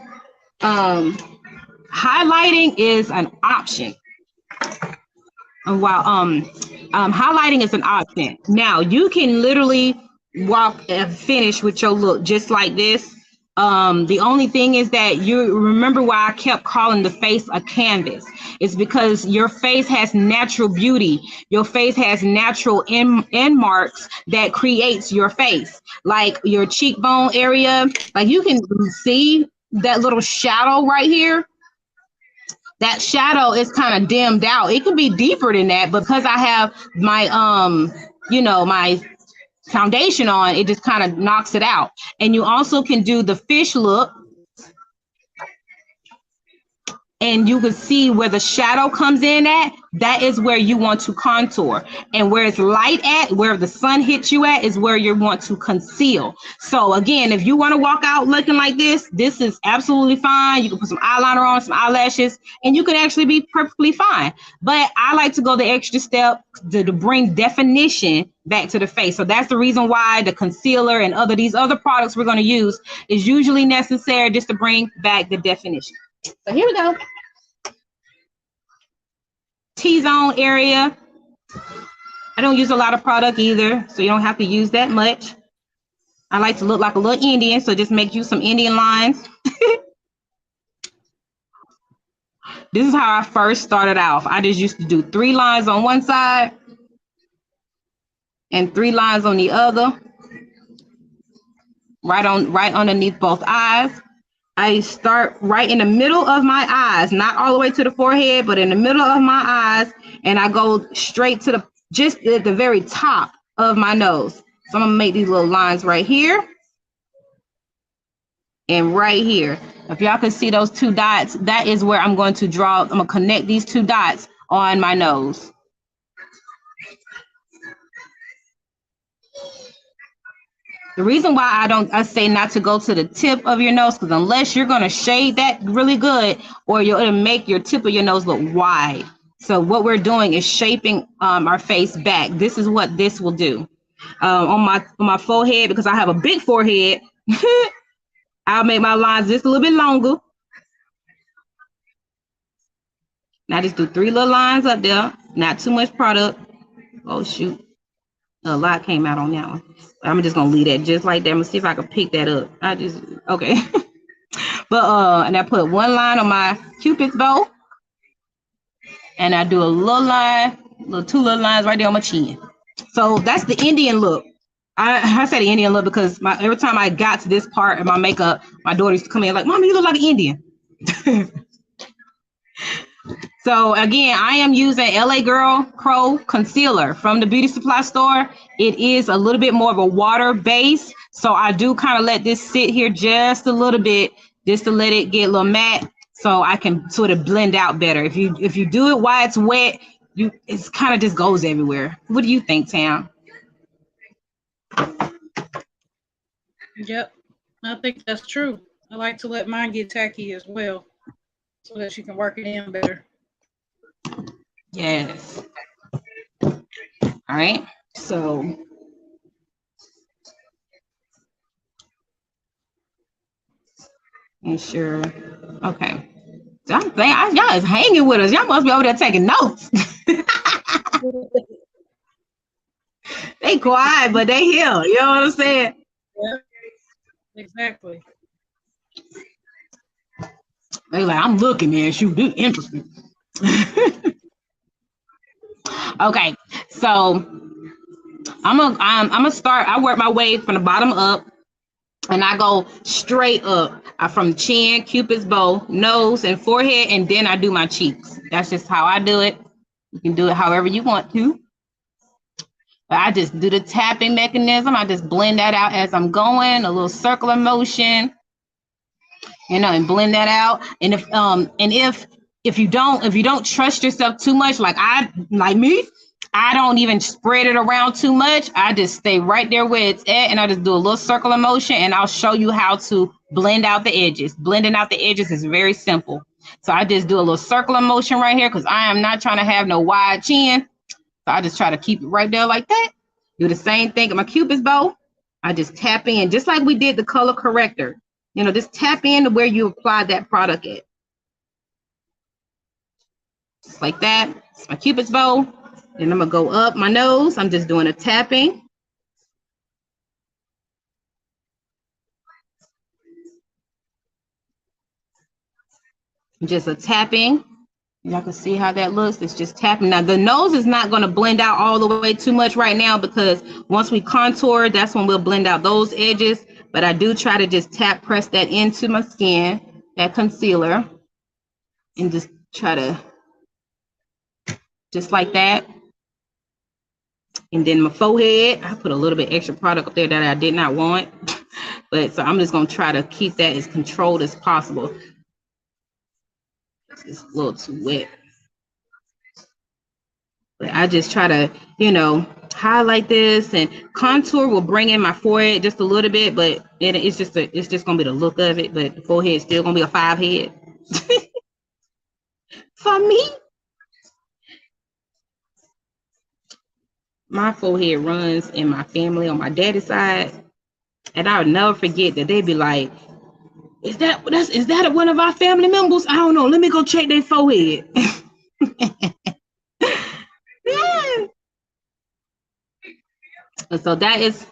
Highlighting is an option. While highlighting is an option. Now you can literally walk and finish with your look just like this. The only thing is that you remember why I kept calling the face a canvas. It's because your face has natural beauty. Your face has natural end marks that creates your face, like your cheekbone area. Like you can see that little shadow right here. That shadow is kind of dimmed out. It could be deeper than that, but because I have my my foundation on, it just kind of knocks it out. And you also can do the fish look, and you can see where the shadow comes in at. That is where you want to contour, and where it's light at, where the sun hits you at, is where you want to conceal. So again, if you want to walk out looking like this is absolutely fine. You can put some eyeliner on, some eyelashes, and you can actually be perfectly fine. But I like to go the extra step to bring definition back to the face. So that's the reason why the concealer and these other products we're going to use is usually necessary, just to bring back the definition. So here we go. T-zone area. I don't use a lot of product either, so you don't have to use that much. I like to look like a little Indian, so just make you some Indian lines. This is how I first started off. I just used to do 3 lines on one side and 3 lines on the other, right underneath both eyes. I start right in the middle of my eyes, not all the way to the forehead, but in the middle of my eyes, and I go straight to just at the very top of my nose. So I'm gonna make these little lines right here and right here. If y'all can see those 2 dots, that is where I'm going to draw. I'm gonna connect these 2 dots on my nose. The reason why I say not to go to the tip of your nose, because unless you're going to shade that really good, or it'll make your tip of your nose look wide. So what we're doing is shaping our face back. This is what this will do. On my forehead, because I have a big forehead, I'll make my lines just a little bit longer. Now just do 3 little lines up there, not too much product. Oh shoot, a lot came out on that one. I'm just gonna leave that just like that. I'm gonna see if I can pick that up. Okay. But and I put 1 line on my Cupid's bow, and I do a little line, 2 little lines right there on my chin. So that's the Indian look. I say the Indian look because every time I got to this part of my makeup, my daughter used to come in like, "Mommy, you look like an Indian." So again, I am using LA Girl Crow concealer from the beauty supply store. It is a little bit more of a water base, so I do kind of let this sit here just a little bit, just to let it get a little matte, so I can sort of blend out better. If you do it while it's wet, it's kind of just goes everywhere. What do you think, Tamm? Yep, I think that's true. I like to let mine get tacky as well, so that you can work it in better. Yes. All right. So make sure. Okay. So I'm saying y'all is hanging with us. Y'all must be over there taking notes. They quiet, but they here. You know what I'm saying? Yeah, exactly. They like, I'm looking, man. Shoot, this is interesting. Okay, so I'm gonna start. I work my way from the bottom up, and I go straight up from chin, Cupid's bow, nose, and forehead, and then I do my cheeks. That's just how I do it. You can do it however you want to. But I just do the tapping mechanism. I just blend that out as I'm going, a little circular motion, you know, and blend that out. And if you don't trust yourself too much, like me, I don't even spread it around too much. I just stay right there where it's at, and I just do a little circular motion, and I'll show you how to blend out the edges. Blending out the edges is very simple. So I just do a little circular motion right here because I am not trying to have no wide chin. So I just try to keep it right there like that. Do the same thing with my Cupid's bow. I just tap in, just like we did the color corrector. You know, just tap in to where you apply that product at. Just like that. It's my Cupid's bow. Then I'm gonna go up my nose. I'm just doing a tapping. Just a tapping. Y'all can see how that looks. It's just tapping. Now the nose is not going to blend out all the way too much right now, because once we contour, that's when we'll blend out those edges. But I do try to just press that into my skin, that concealer, and just try to, just like that. And then my forehead, I put a little bit extra product up there that I did not want. But so I'm just going to try to keep that as controlled as possible. It's a little too wet. But I just try to, you know, highlight this, and contour will bring in my forehead just a little bit, but it's just going to be the look of it. But the forehead is still going to be a 5 head for me. My forehead runs in my family on my daddy's side, and I'll never forget that they'd be like, is that one of our family members? I don't know. Let me go check their forehead. Yeah. So that is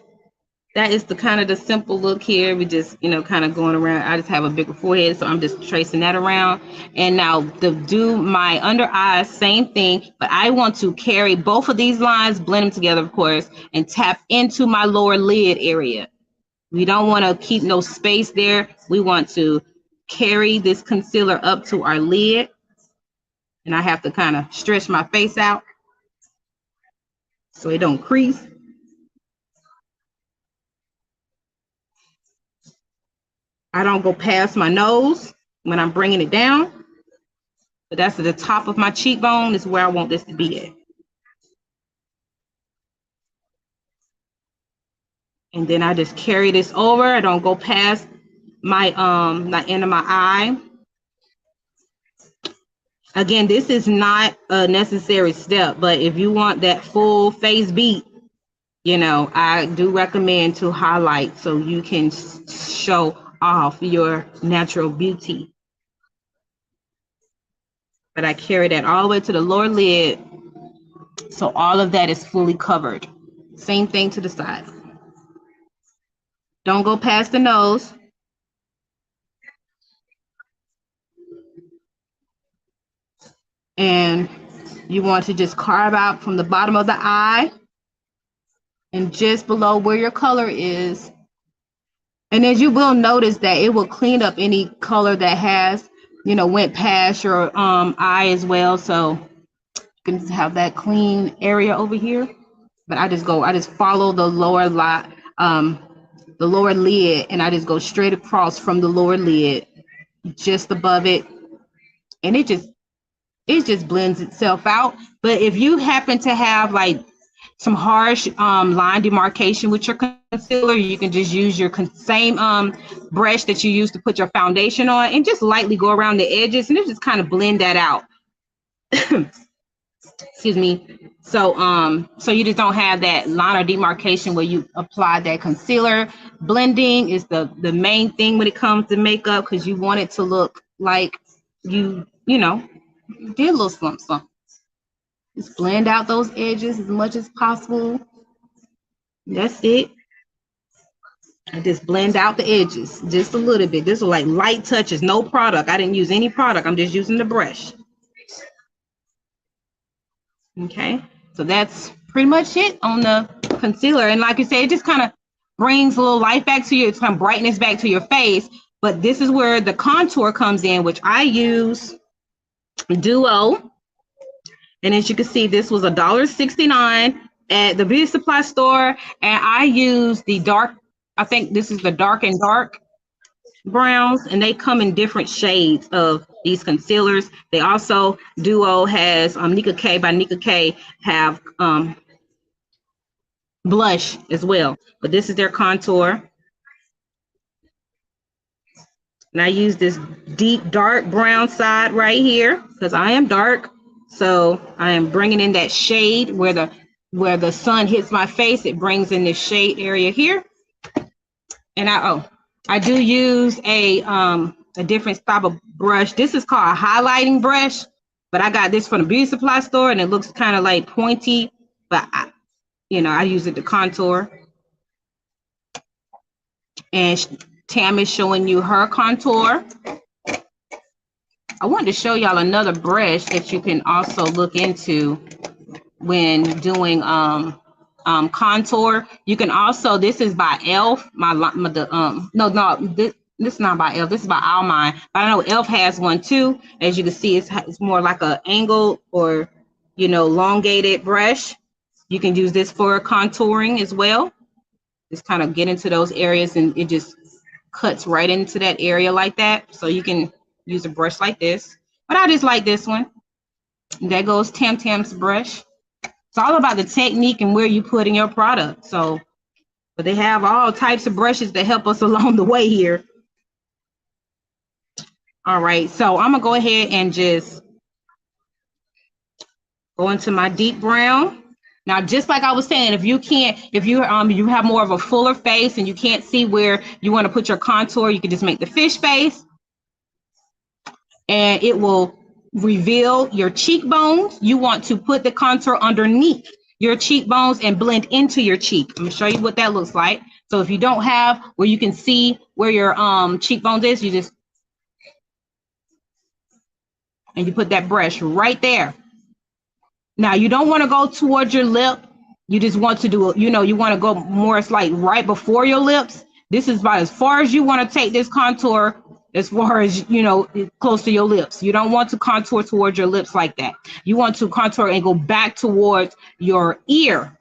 the kind of the simple look here. We just, you know, kind of going around. I just have a bigger forehead, so I'm just tracing that around. And now to do my under eyes, same thing, but I want to carry both of these lines, blend them together, of course, and tap into my lower lid area. We don't want to keep no space there. We want to carry this concealer up to our lid. And I have to kind of stretch my face out so it don't crease. I don't go past my nose when I'm bringing it down, but that's at the top of my cheekbone is where I want this to be at. And then I just carry this over. I don't go past my the end of my eye. Again, this is not a necessary step, but if you want that full face beat, you know, I do recommend to highlight so you can show off your natural beauty. But I carry that all the way to the lower lid, so all of that is fully covered. Same thing to the side. Don't go past the nose. And you want to just carve out from the bottom of the eye and just below where your color is. And as you will notice that it will clean up any color that has, you know, went past your eye as well. So you can have that clean area over here. But I just follow the lower lid, and I just go straight across from the lower lid, just above it. And it just blends itself out. But if you happen to have like some harsh line demarcation with your concealer, you can just use your same brush that you use to put your foundation on and just lightly go around the edges, and it just kind of blend that out. Excuse me. So so you just don't have that line of demarcation where you apply that concealer. Blending is the main thing when it comes to makeup, because you want it to look like you know, did a little something. Just blend out those edges as much as possible. That's it. I just blend out the edges just a little bit. This is like light touches, no product. I didn't use any product. I'm just using the brush. Okay, so that's pretty much it on the concealer. And like you said, it just kind of brings a little life back to you, some brightness back to your face. But this is where the contour comes in, which I use Duo. And as you can see, this was $1.69 at the beauty supply store. And I use the dark, I think this is the dark and dark browns, and they come in different shades of these concealers. They also, Duo has Nika K by Nika K have blush as well. But this is their contour. And I use this deep dark brown side right here because I am dark. So I am bringing in that shade where the sun hits my face. It brings in this shade area here. And I do use a different type of brush. This is called a highlighting brush, but I got this from the beauty supply store, and it looks kind of like pointy, but I use it to contour. And Tamm is showing you her contour. I wanted to show y'all another brush that you can also look into when doing contour. You can also, this is by Elf. This is not by Elf. This is by Almine. But I know Elf has one too. As you can see, it's more like an angled or elongated brush. You can use this for contouring as well. Just kind of get into those areas and it just cuts right into that area like that. So you can use a brush like this, but I just like this one. And there goes Tamm's brush. It's all about the technique and where you put in your product. So, but they have all types of brushes that help us along the way here. All right, so I'm gonna go ahead and just go into my deep brown. Now, just like I was saying, if you have more of a fuller face and you can't see where you want to put your contour, you can just make the fish face, and it will reveal your cheekbones. You want to put the contour underneath your cheekbones and blend into your cheek. I'm gonna show you what that looks like. So if you don't have where you can see where your cheekbones is, you just and you put that brush right there. Now you don't want to go towards your lip. You just want to do, you want to go more, it's like right before your lips. This is about as far as you want to take this contour, as far as, close to your lips. You don't want to contour towards your lips like that. You want to contour and go back towards your ear.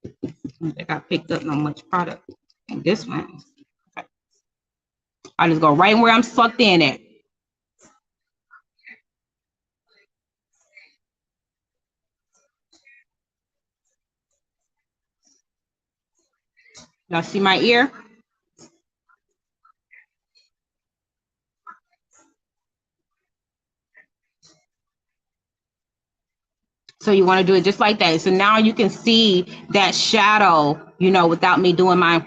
I don't think I picked up no much product in this one. Okay. I just go right where I'm sucked in at. Y'all see my ear? So you want to do it just like that. So now you can see that shadow, without me doing my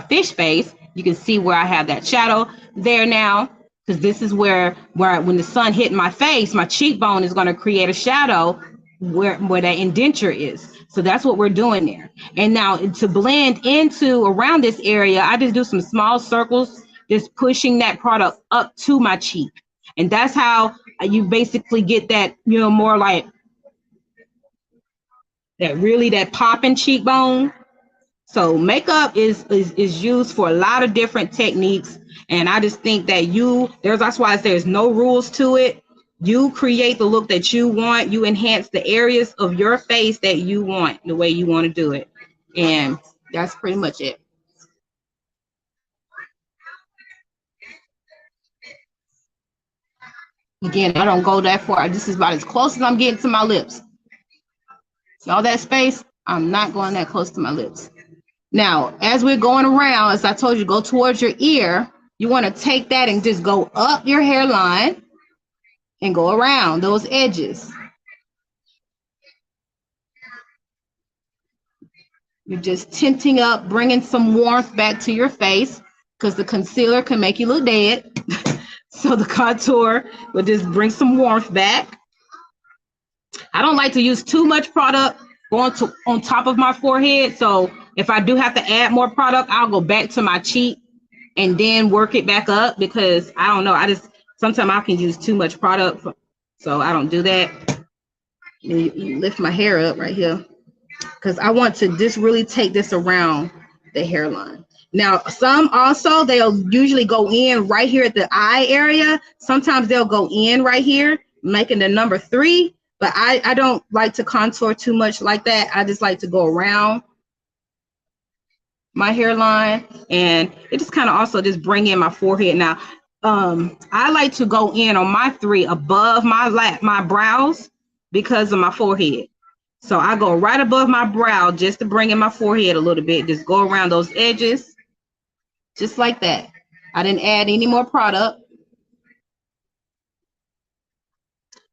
fish face. You can see where I have that shadow there now, because this is where when the sun hit my face, my cheekbone is going to create a shadow where that indenture is. So that's what we're doing there. And now to blend into around this area, I just do some small circles, just pushing that product up to my cheek. And that's how you basically get that, more like that popping cheekbone. So makeup is used for a lot of different techniques, and I just think that that's why there's no rules to it. You create the look that you want. You enhance the areas of your face that you want, the way you want to do it, and that's pretty much it. Again, I don't go that far. This is about as close as I'm getting to my lips. See all that space? I'm not going that close to my lips. Now, as we're going around, as I told you, go towards your ear. You want to take that and just go up your hairline and go around those edges. You're just tinting up, bringing some warmth back to your face, because the concealer can make you look dead. So the contour will just bring some warmth back. I don't like to use too much product on top of my forehead. So if I do have to add more product, I'll go back to my cheek and then work it back up, because I don't know. Sometimes I can use too much product. So I don't do that. You lift my hair up right here, because I want to just really take this around the hairline. Now, some also, they'll usually go in right here at the eye area. Sometimes they'll go in right here, making the number 3. But I don't like to contour too much like that. I just like to go around my hairline, and it just kind of also just bring in my forehead. Now, I like to go in on my 3 above my brows because of my forehead. So I go right above my brow just to bring in my forehead a little bit. Just go around those edges, just like that. I didn't add any more product.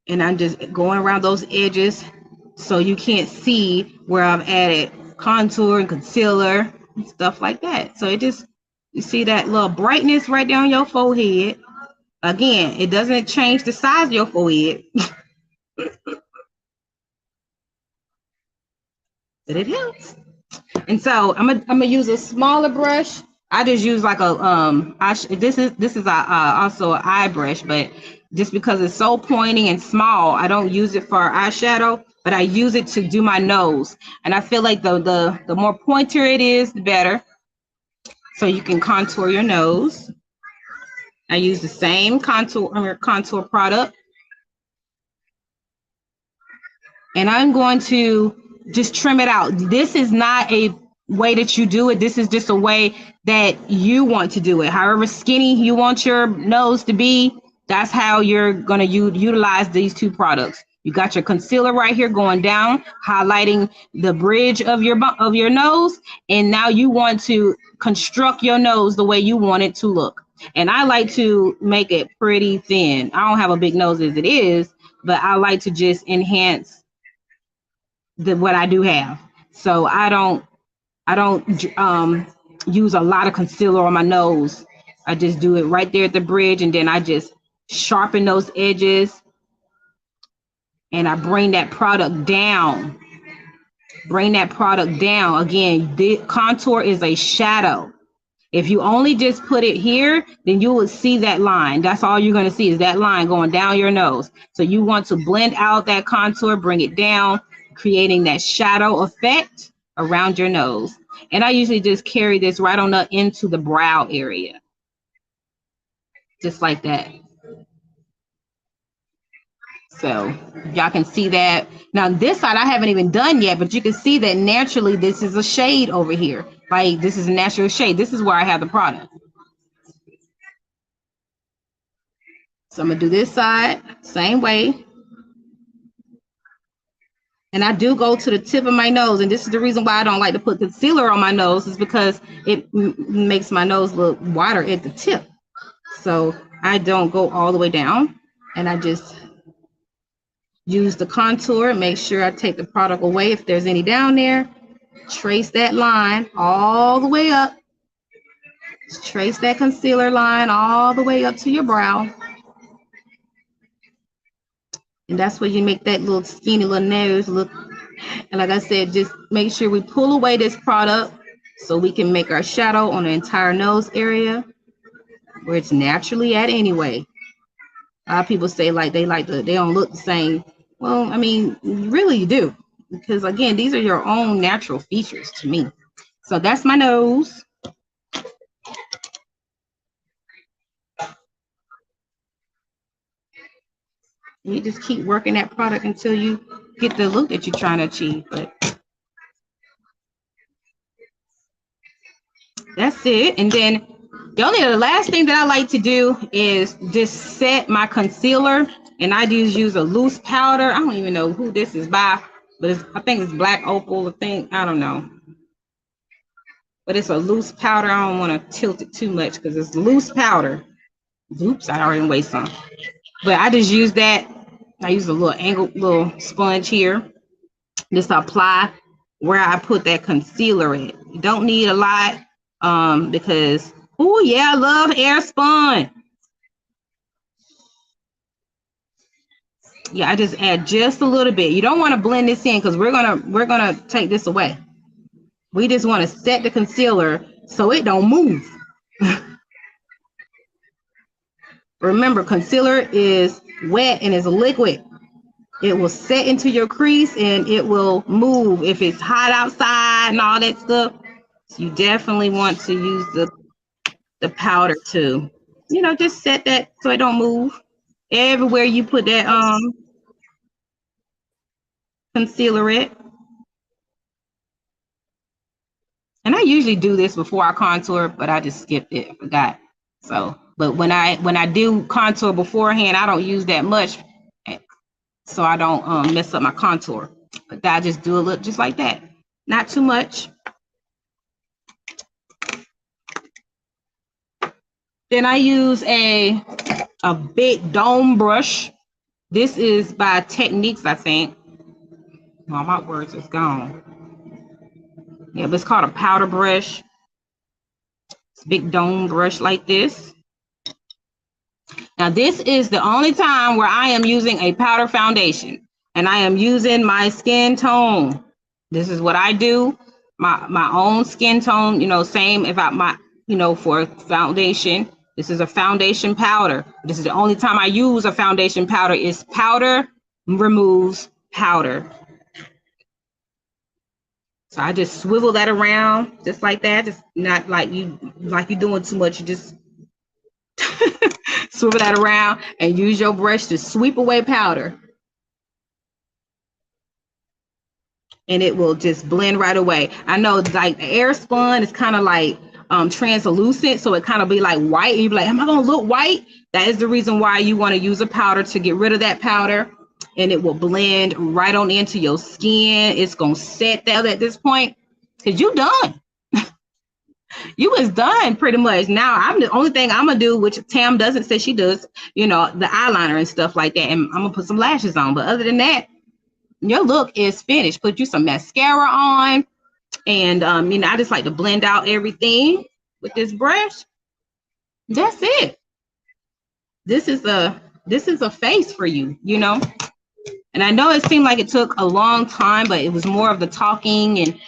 And I'm just going around those edges so you can't see where I've added contour and concealer and stuff like that. So you see that little brightness right down your forehead. Again, it doesn't change the size of your forehead. But it helps. And so I'm gonna use a smaller brush. I just use like this is also an eye brush, but just because it's so pointy and small, I don't use it for eyeshadow, but but I use it to do my nose. And I feel like the more pointier it is, the better. So you can contour your nose. I use the same contour product. And I'm going to just trim it out. This is not a way that you do it. This is just a way that you want to do it. However skinny you want your nose to be, that's how you're going to utilize these two products. You got your concealer right here going down, highlighting the bridge of your nose. And now you want to construct your nose the way you want it to look. And I like to make it pretty thin. I don't have a big nose as it is, but I like to just enhance what I do have. So I don't use a lot of concealer on my nose. I just do it right there at the bridge, and then I just sharpen those edges, and I bring that product down. Bring that product down. Again, the contour is a shadow. If you only just put it here, then you will see that line. That's all you're going to see is that line going down your nose. So you want to blend out that contour, bring it down, creating that shadow effect around your nose. And I usually just carry this right on up into the brow area. Just like that. So y'all can see that. Now this side I haven't even done yet, but you can see that naturally this is a shade over here. Like this is a natural shade. This is where I have the product. So I'm gonna do this side, same way. And I do go to the tip of my nose, and this is the reason why I don't like to put concealer on my nose, is because it makes my nose look wider at the tip. So I don't go all the way down, and I just use the contour, make sure I take the product away if there's any down there. Trace that line all the way up. Trace that concealer line all the way up to your brow. And that's where you make that little skinny little nose look. And like I said, just make sure we pull away this product so we can make our shadow on the entire nose area where it's naturally at anyway. A lot of people say like they don't look the same. Well, I mean, really you do, because again, these are your own natural features to me. So that's my nose. You just keep working that product until you get the look that you're trying to achieve. But that's it. And then the last thing that I like to do is just set my concealer. And I just use a loose powder. I don't even know who this is by, but I think it's Black Opal. I don't know. But it's a loose powder. I don't want to tilt it too much because it's loose powder. Oops, I already wasted some. But I just use that. I use a little sponge here just to apply where I put that concealer in. You don't need a lot because, oh yeah, I love Airspun. Yeah, I just add just a little bit. You don't want to blend this in because we're gonna take this away. We just want to set the concealer so it don't move. Remember, concealer is wet and is liquid. It will set into your crease and it will move if it's hot outside and all that stuff. So you definitely want to use the powder to, just set that so it don't move. Everywhere you put that concealer at. And I usually do this before I contour, but I just skipped it, forgot. So, but when I do contour beforehand, I don't use that much, so I don't mess up my contour. But I just do a little, just like that, not too much. Then I use a big dome brush. This is by Techniques, I think. All my words is gone. Yeah, but it's called a powder brush. It's a big dome brush like this. Now this is the only time where I am using a powder foundation, and I am using my skin tone. This is what I do, my own skin tone. Same if for foundation. This is a foundation powder. This is the only time I use a foundation powder. Is powder removes powder. So I just swivel that around just like that. Just not like you're doing too much. You just swivel that around and use your brush to sweep away powder. And it will just blend right away. I know like air spun is kind of like translucent, so it kind of be like white. And you be like, am I gonna look white? That is the reason why you want to use a powder to get rid of that powder, and it will blend right on into your skin. It's gonna set that at this point because you done. You was done pretty much. Now I'm the only thing I'm gonna do, which Tamm doesn't say she does, the eyeliner and stuff like that, and I'm gonna put some lashes on. But other than that, your look is finished. Put you some mascara on, and I just like to blend out everything with this brush. That's it. This is a face for you, And I know it seemed like it took a long time, but it was more of the talking and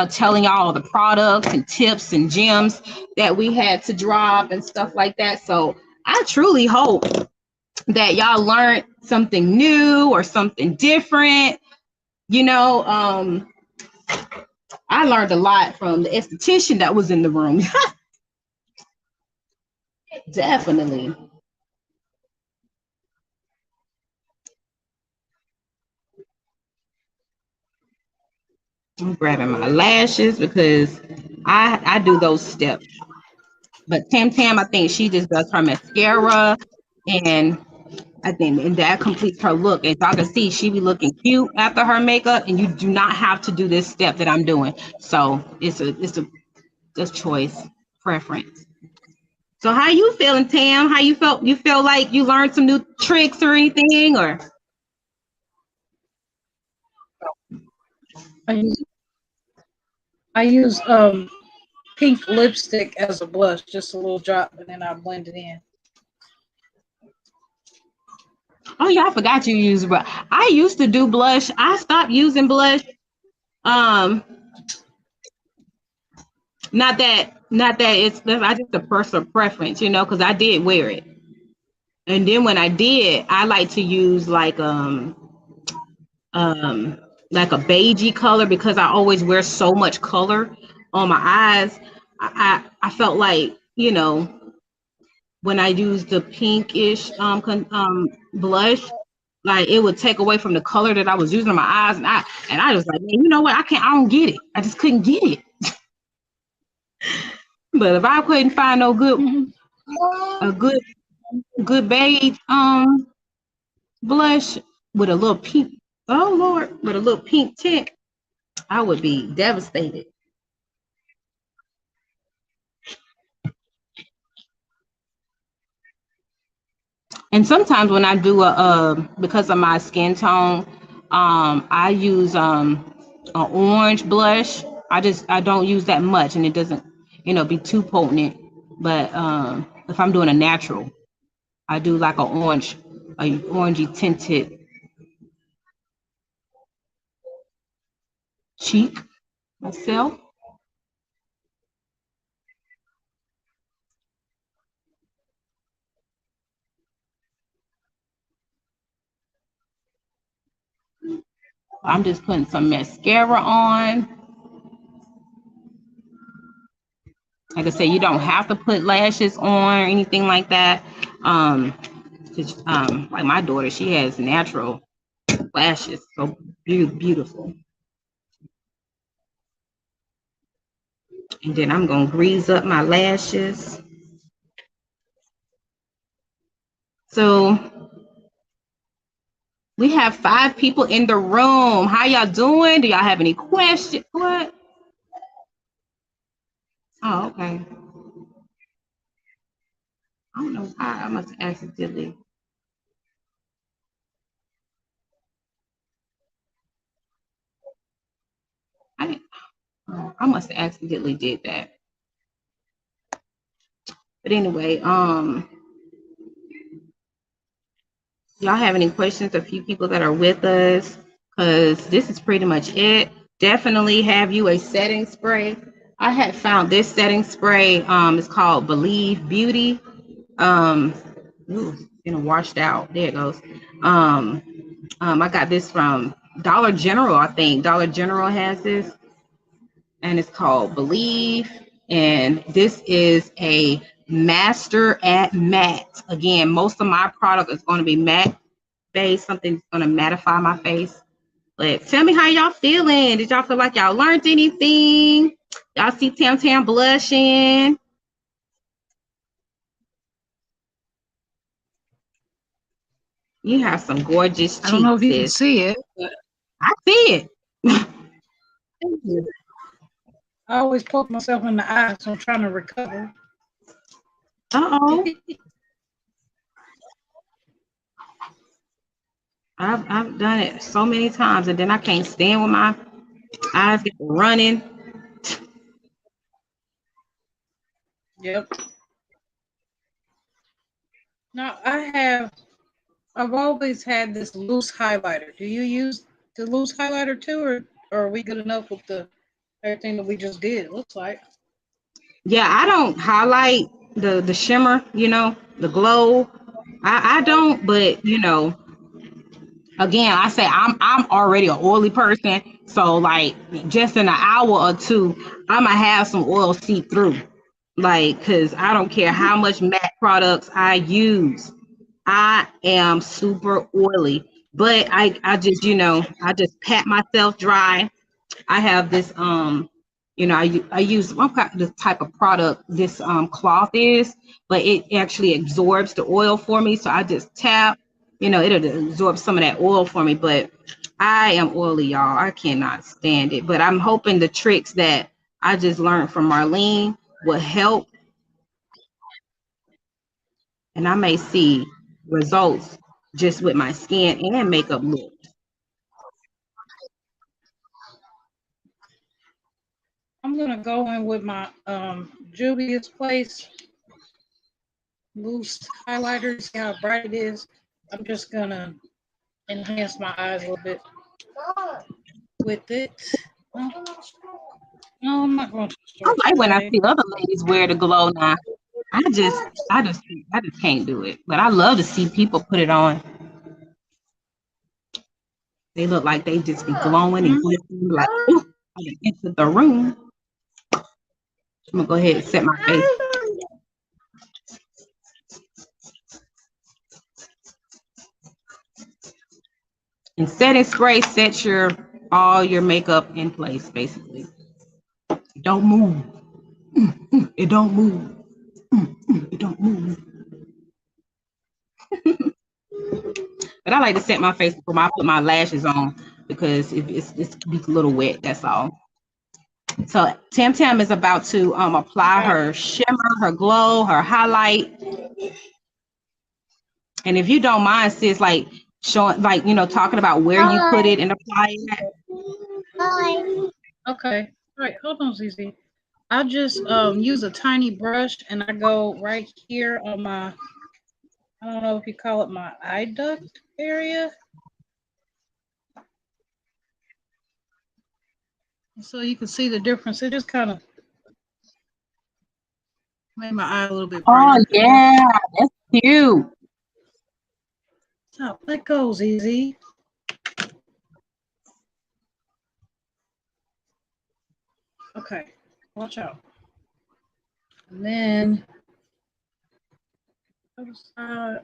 telling y'all the products and tips and gems that we had to drop and stuff like that. So I truly hope that y'all learned something new or something different. I learned a lot from the esthetician that was in the room. Definitely. I'm grabbing my lashes because I do those steps. But Tamm, I think she just does her mascara, and I think and that completes her look. As y'all can see, she be looking cute after her makeup, and you do not have to do this step that I'm doing. So it's a just choice, preference. So how you feeling, Tamm? How you felt? You feel like you learned some new tricks or anything, or? I use pink lipstick as a blush, just a little drop, and then I blend it in. Oh yeah, I forgot you use blush. I used to do blush. I stopped using blush. Not that it's I just a personal preference, because I did wear it. And then when I did, I like to use like a beigey color because I always wear so much color on my eyes. I felt like, when I used the pinkish blush, like it would take away from the color that I was using on my eyes, and I was like, man, you know what? I don't get it. I just couldn't get it. But if I couldn't find no good beige blush with a little pink, oh Lord, with a little pink tint, I would be devastated. And sometimes when I do because of my skin tone, I use an orange blush. I don't use that much, and it doesn't, be too potent. But if I'm doing a natural, I do like a orangey tinted cheek myself. I'm just putting some mascara on. Like I said, you don't have to put lashes on or anything like that. Like my daughter, she has natural lashes, so beautiful. And then I'm gonna grease up my lashes. So we have 5 people in the room. How y'all doing? Do y'all have any questions? What? Oh, okay. I don't know how I must accidentally. I must have accidentally did that. But anyway, y'all have any questions? A few people that are with us, because this is pretty much it. Definitely have you a setting spray. I had found this setting spray. It's called Believe Beauty. Washed out. There it goes. I got this from Dollar General. I think Dollar General has this. and it's called Believe. And this is a master at matte. Again, most of my product is going to be matte based, something that's going to mattify my face. But tell me how y'all feeling. Did y'all feel like y'all learned anything? Y'all see Tam Tam blushing? You have some gorgeous cheeks, I don't know if you can sis. see it, but I see it. thank you. I always poke myself in the eye, so I'm trying to recover. Uh-oh. I've done it so many times, and then I can't stand when my eyes get running. Yep. Now I've always had this loose highlighter. Do you use the loose highlighter too, or are we good enough with the everything that we just did? It looks like. Yeah, I don't highlight the shimmer, the glow. I don't, but again, I say I'm already an oily person, so like just in an hour or two, I'ma have some oil seep through. Like, cause I don't care how much matte products I use. I am super oily, but I just pat myself dry. I have this I use one this type of product this cloth is, but it actually absorbs the oil for me. So I just tap, it'll absorb some of that oil for me. But I am oily, y'all. I cannot stand it. But I'm hoping the tricks that I just learned from Marlene will help, and I may see results just with my skin and makeup look. I'm gonna go in with my Julius Place loose highlighter. See how bright it is. I'm just gonna enhance my eyes a little bit with it. No, I'm not going to the I store like when I today. see other ladies wear the glow now. I just, I just can't do it. But I love to see people put it on. They look like they just be glowing and glistening. Like, ooh, I just entered the room. I'm gonna go ahead and set my face. And setting spray sets all your makeup in place, basically. Don't move. It don't move. It don't move. But I like to set my face before I put my lashes on because it's be a little wet. That's all. So Tam Tam is about to apply her shimmer, her glow, her highlight. And if you don't mind, sis, like showing, like talking about where you put it and apply it. Bye. Okay. All right. Hold on, ZZ. I just use a tiny brush and I go right here on my, I don't know if you call it my eye duct area. So you can see the difference. It just kind of made my eye a little bit brighter. Oh yeah, that's cute. So let go, ZZ. Okay. Watch out. And then other side.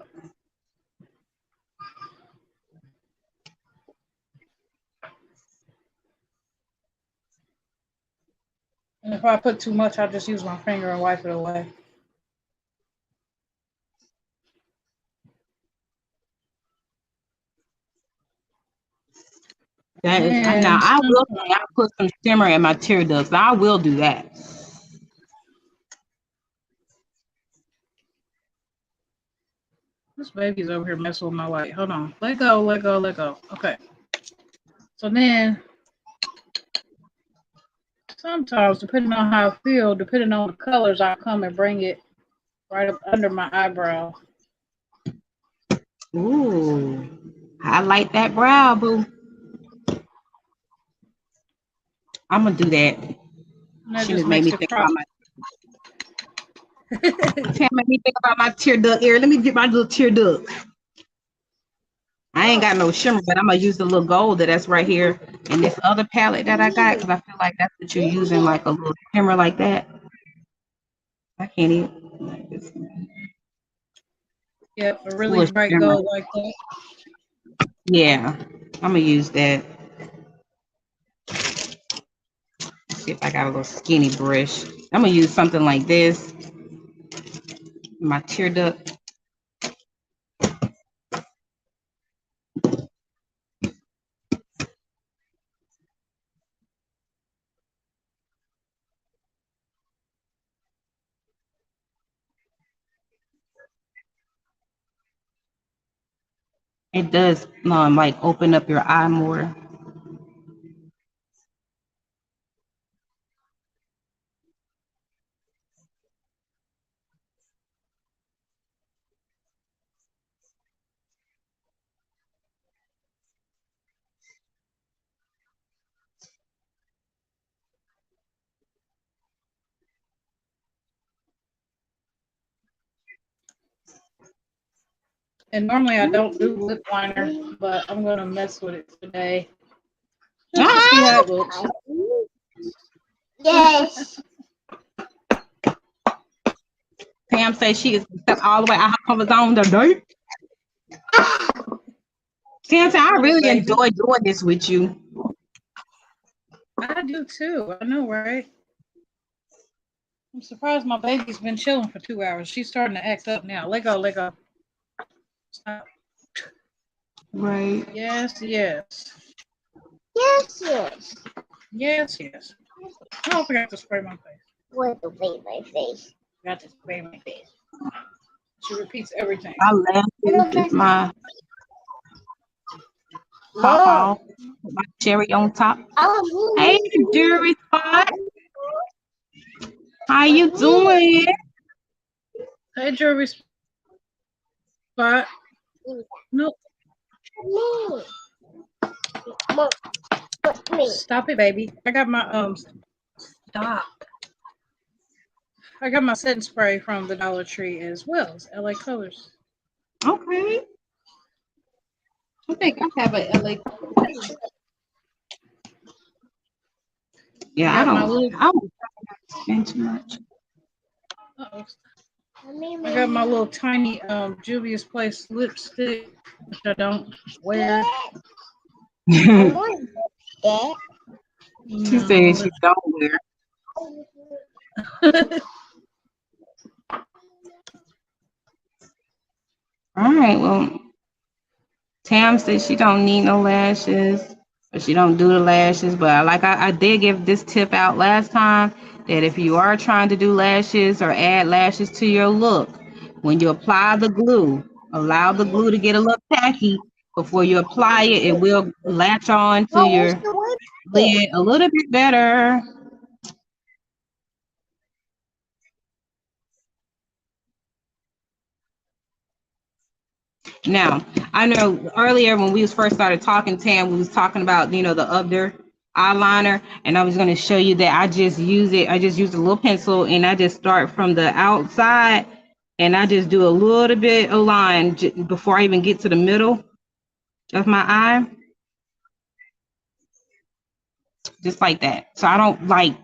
And if I put too much, I'll just use my finger and wipe it away. That is, now And I will say I put some shimmer in my tear ducts. I will do that. this baby's over here messing with my light. Hold on. Let go, let go, let go. Okay. So then, sometimes, depending on how I feel, depending on the colors, I'll come and bring it right up under my eyebrow. Ooh, I like that brow, boo. I'm gonna do that. And that She just just made makes me it think crop. about made me think about my tear duct area. Let me get my little tear duct. I ain't got no shimmer, but I'm gonna use the little gold that's right here in this other palette that I got because I feel like that's what you're using, like a little shimmer like that. I can't even like this. Yep, a really Little bright shimmer. gold like that. Yeah, I'm gonna use that. See if I got a little skinny brush. I'm gonna use something like this. My tear duct. It does like open up your eye more. And normally I don't do lip liner, but I'm gonna mess with it today just to see Ah! how it looks. Yes. Pam says she is step all the way out her comfort zone today. Pam said, I really Baby. enjoy doing this with you. I do too. I know, right? I'm surprised my baby's been chilling for 2 hours. She's starting to act up now. Let go, let go. Stop. Right. Yes, yes. Yes, yes. Yes, yes. Oh, I forgot to spray my face. What the way my face? Forgot to spray my face. She repeats everything. My lashes is my top off with my cherry on top. Oh, Hey, Jury Spot. How you doing? Hey, jewelry spot. No, me. Mom, me. stop it, baby. I got my stop. I got my setting spray from the Dollar Tree as well as LA Colors. Okay. I think I have a LA. Yeah, I got my don't. little- I don't spend too much. Uh-oh. I got my little tiny Julius Place lipstick, which I don't wear. She That. said she don't wear. All right. Well, Tam said she don't need no lashes, or she don't do the lashes. But like I did give this tip out last time that if you are trying to do lashes or add lashes to your look, when you apply the glue, allow the glue to get a little tacky before you apply it. It will latch on to your lid a little bit better. Now, I know earlier when we was first started talking, Tam, we was talking about, the other eyeliner, and I was going to show you that I just use a little pencil, and I just start from the outside, and I just do a little bit of line before I even get to the middle of my eye. Just like that. So I don't like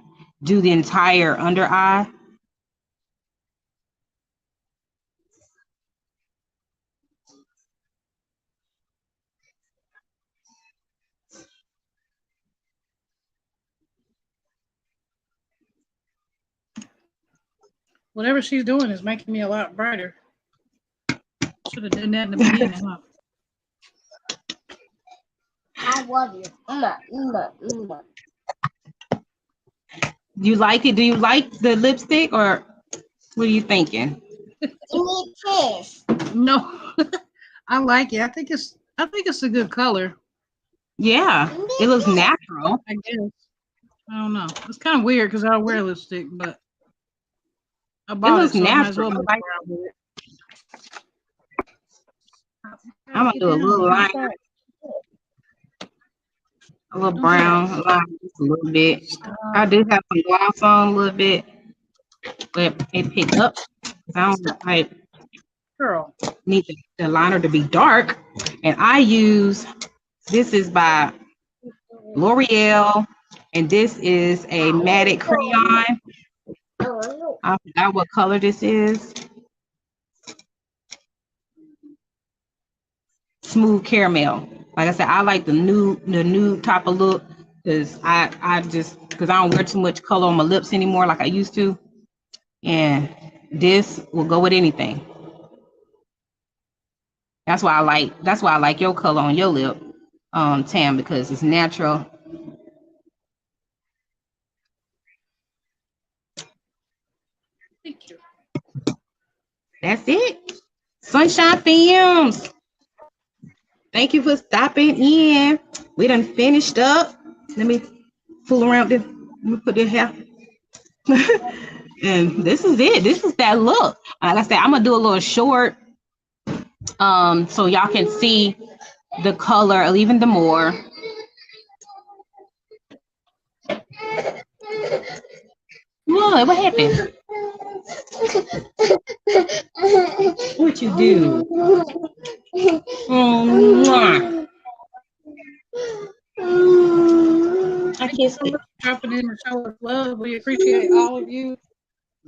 do the entire under eye. Whatever she's doing is making me a lot brighter. Should have done that in the beginning, huh? I love you. You like it? Do you like the lipstick, or what are you thinking? You need this. No, I like it. I think it's a good color. Yeah, it looks natural. I guess. I don't know. It's kind of weird because I don't wear lipstick, but I bought it, looks so I might as well natural. mess around with it. I'm gonna do a little line, a little brown line, just a little bit. I do have some gloss on a little bit, but it picked up. I don't like Girl. need the liner to be dark. And I use, this is by L'Oreal, and this is a matte crayon. I forgot what color this is. Smooth caramel. Like I said, I like the new type of look because I don't wear too much color on my lips anymore like I used to. And this will go with anything. That's why I like your color on your lip, Tamm, because it's natural. Thank you. That's it. Sunshine Films. Thank you for stopping in. We done finished up. Let me fool around this. Let me put this here. And this is it. This is that look. Like I said, I'm gonna do a little short, so y'all can see the color even the more. What happened? What you do? Oh, I Thank you so much for dropping in the show with love. We appreciate all of you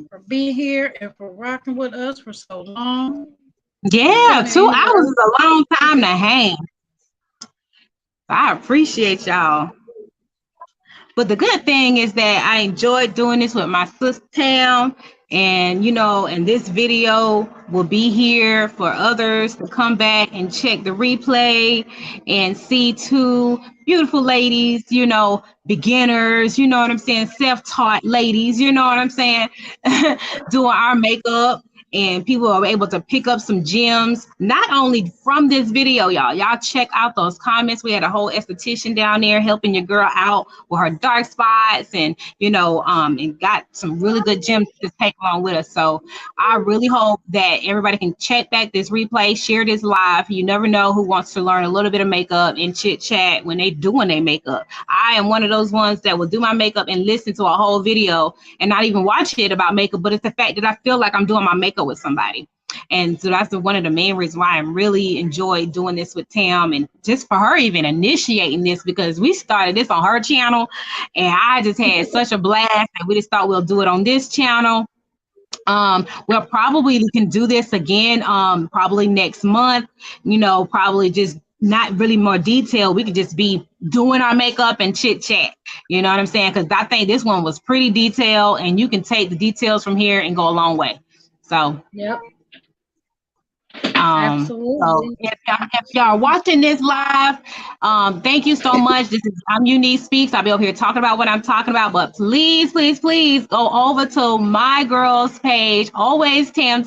for being here and for rocking with us for so long. yeah, 2 hours is a long time to hang. I appreciate y'all. But the good thing is that I enjoyed doing this with my sister Tamm, and and this video will be here for others to come back and check the replay and see two beautiful ladies, beginners, you know what I'm saying, self-taught ladies, you know what I'm saying, doing our makeup. And people are able to pick up some gems, not only from this video, y'all check out those comments. We had a whole esthetician down there helping your girl out with her dark spots, and and got some really good gems to take along with us. So I really hope that everybody can check back this replay, share this live. You never know who wants to learn a little bit of makeup and chit chat when they doing their makeup. I am one of those ones that will do my makeup and listen to a whole video and not even watch it about makeup, but it's the fact that I feel like I'm doing my makeup with somebody. And so that's one of the main reasons why I really enjoy doing this with Tamm, and just for her even initiating this, because we started this on her channel and I just had such a blast that we just thought we'll do it on this channel. We'll probably can do this again, probably next month, probably just not really more detail. We could just be doing our makeup and chit chat, you know what I'm saying? Because I think this one was pretty detailed, and you can take the details from here and go a long way. So, yep. Absolutely. So if y'all watching this live, thank you so much. I'm Unique Speaks. I'll be over here talking about what I'm talking about, but please go over to my girl's page, always Tamm.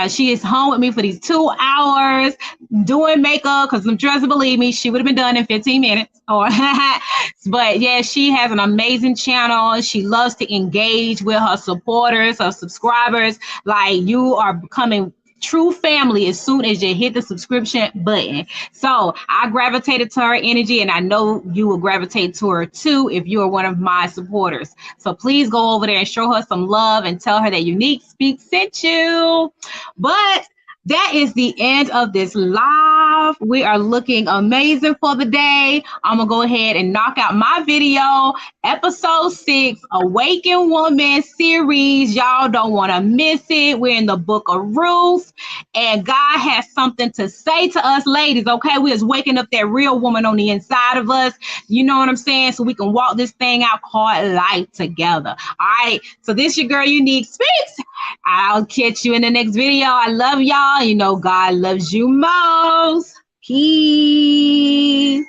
She is home with me for these 2 hours doing makeup, because I'm trust believe me, she would have been done in 15 minutes. But yeah, she has an amazing channel. She loves to engage with her supporters, her subscribers. Like, you are becoming true family as soon as you hit the subscription button. So I gravitated to her energy, and I know you will gravitate to her too if you are one of my supporters. So please go over there and show her some love and tell her that Unique Speaks sent you. But that is the end of this live. We are looking amazing for the day. I'm gonna go ahead and knock out my video, episode 6, Awaken Woman series. Y'all don't want to miss it. We're in the book of Ruth, and God has something to say to us ladies. Okay, we're just waking up that real woman on the inside of us, you know what I'm saying, so we can walk this thing out called life together. All right, so this your girl Unique Speaks. I'll catch you in the next video. I love y'all. You know God loves you most. Peace.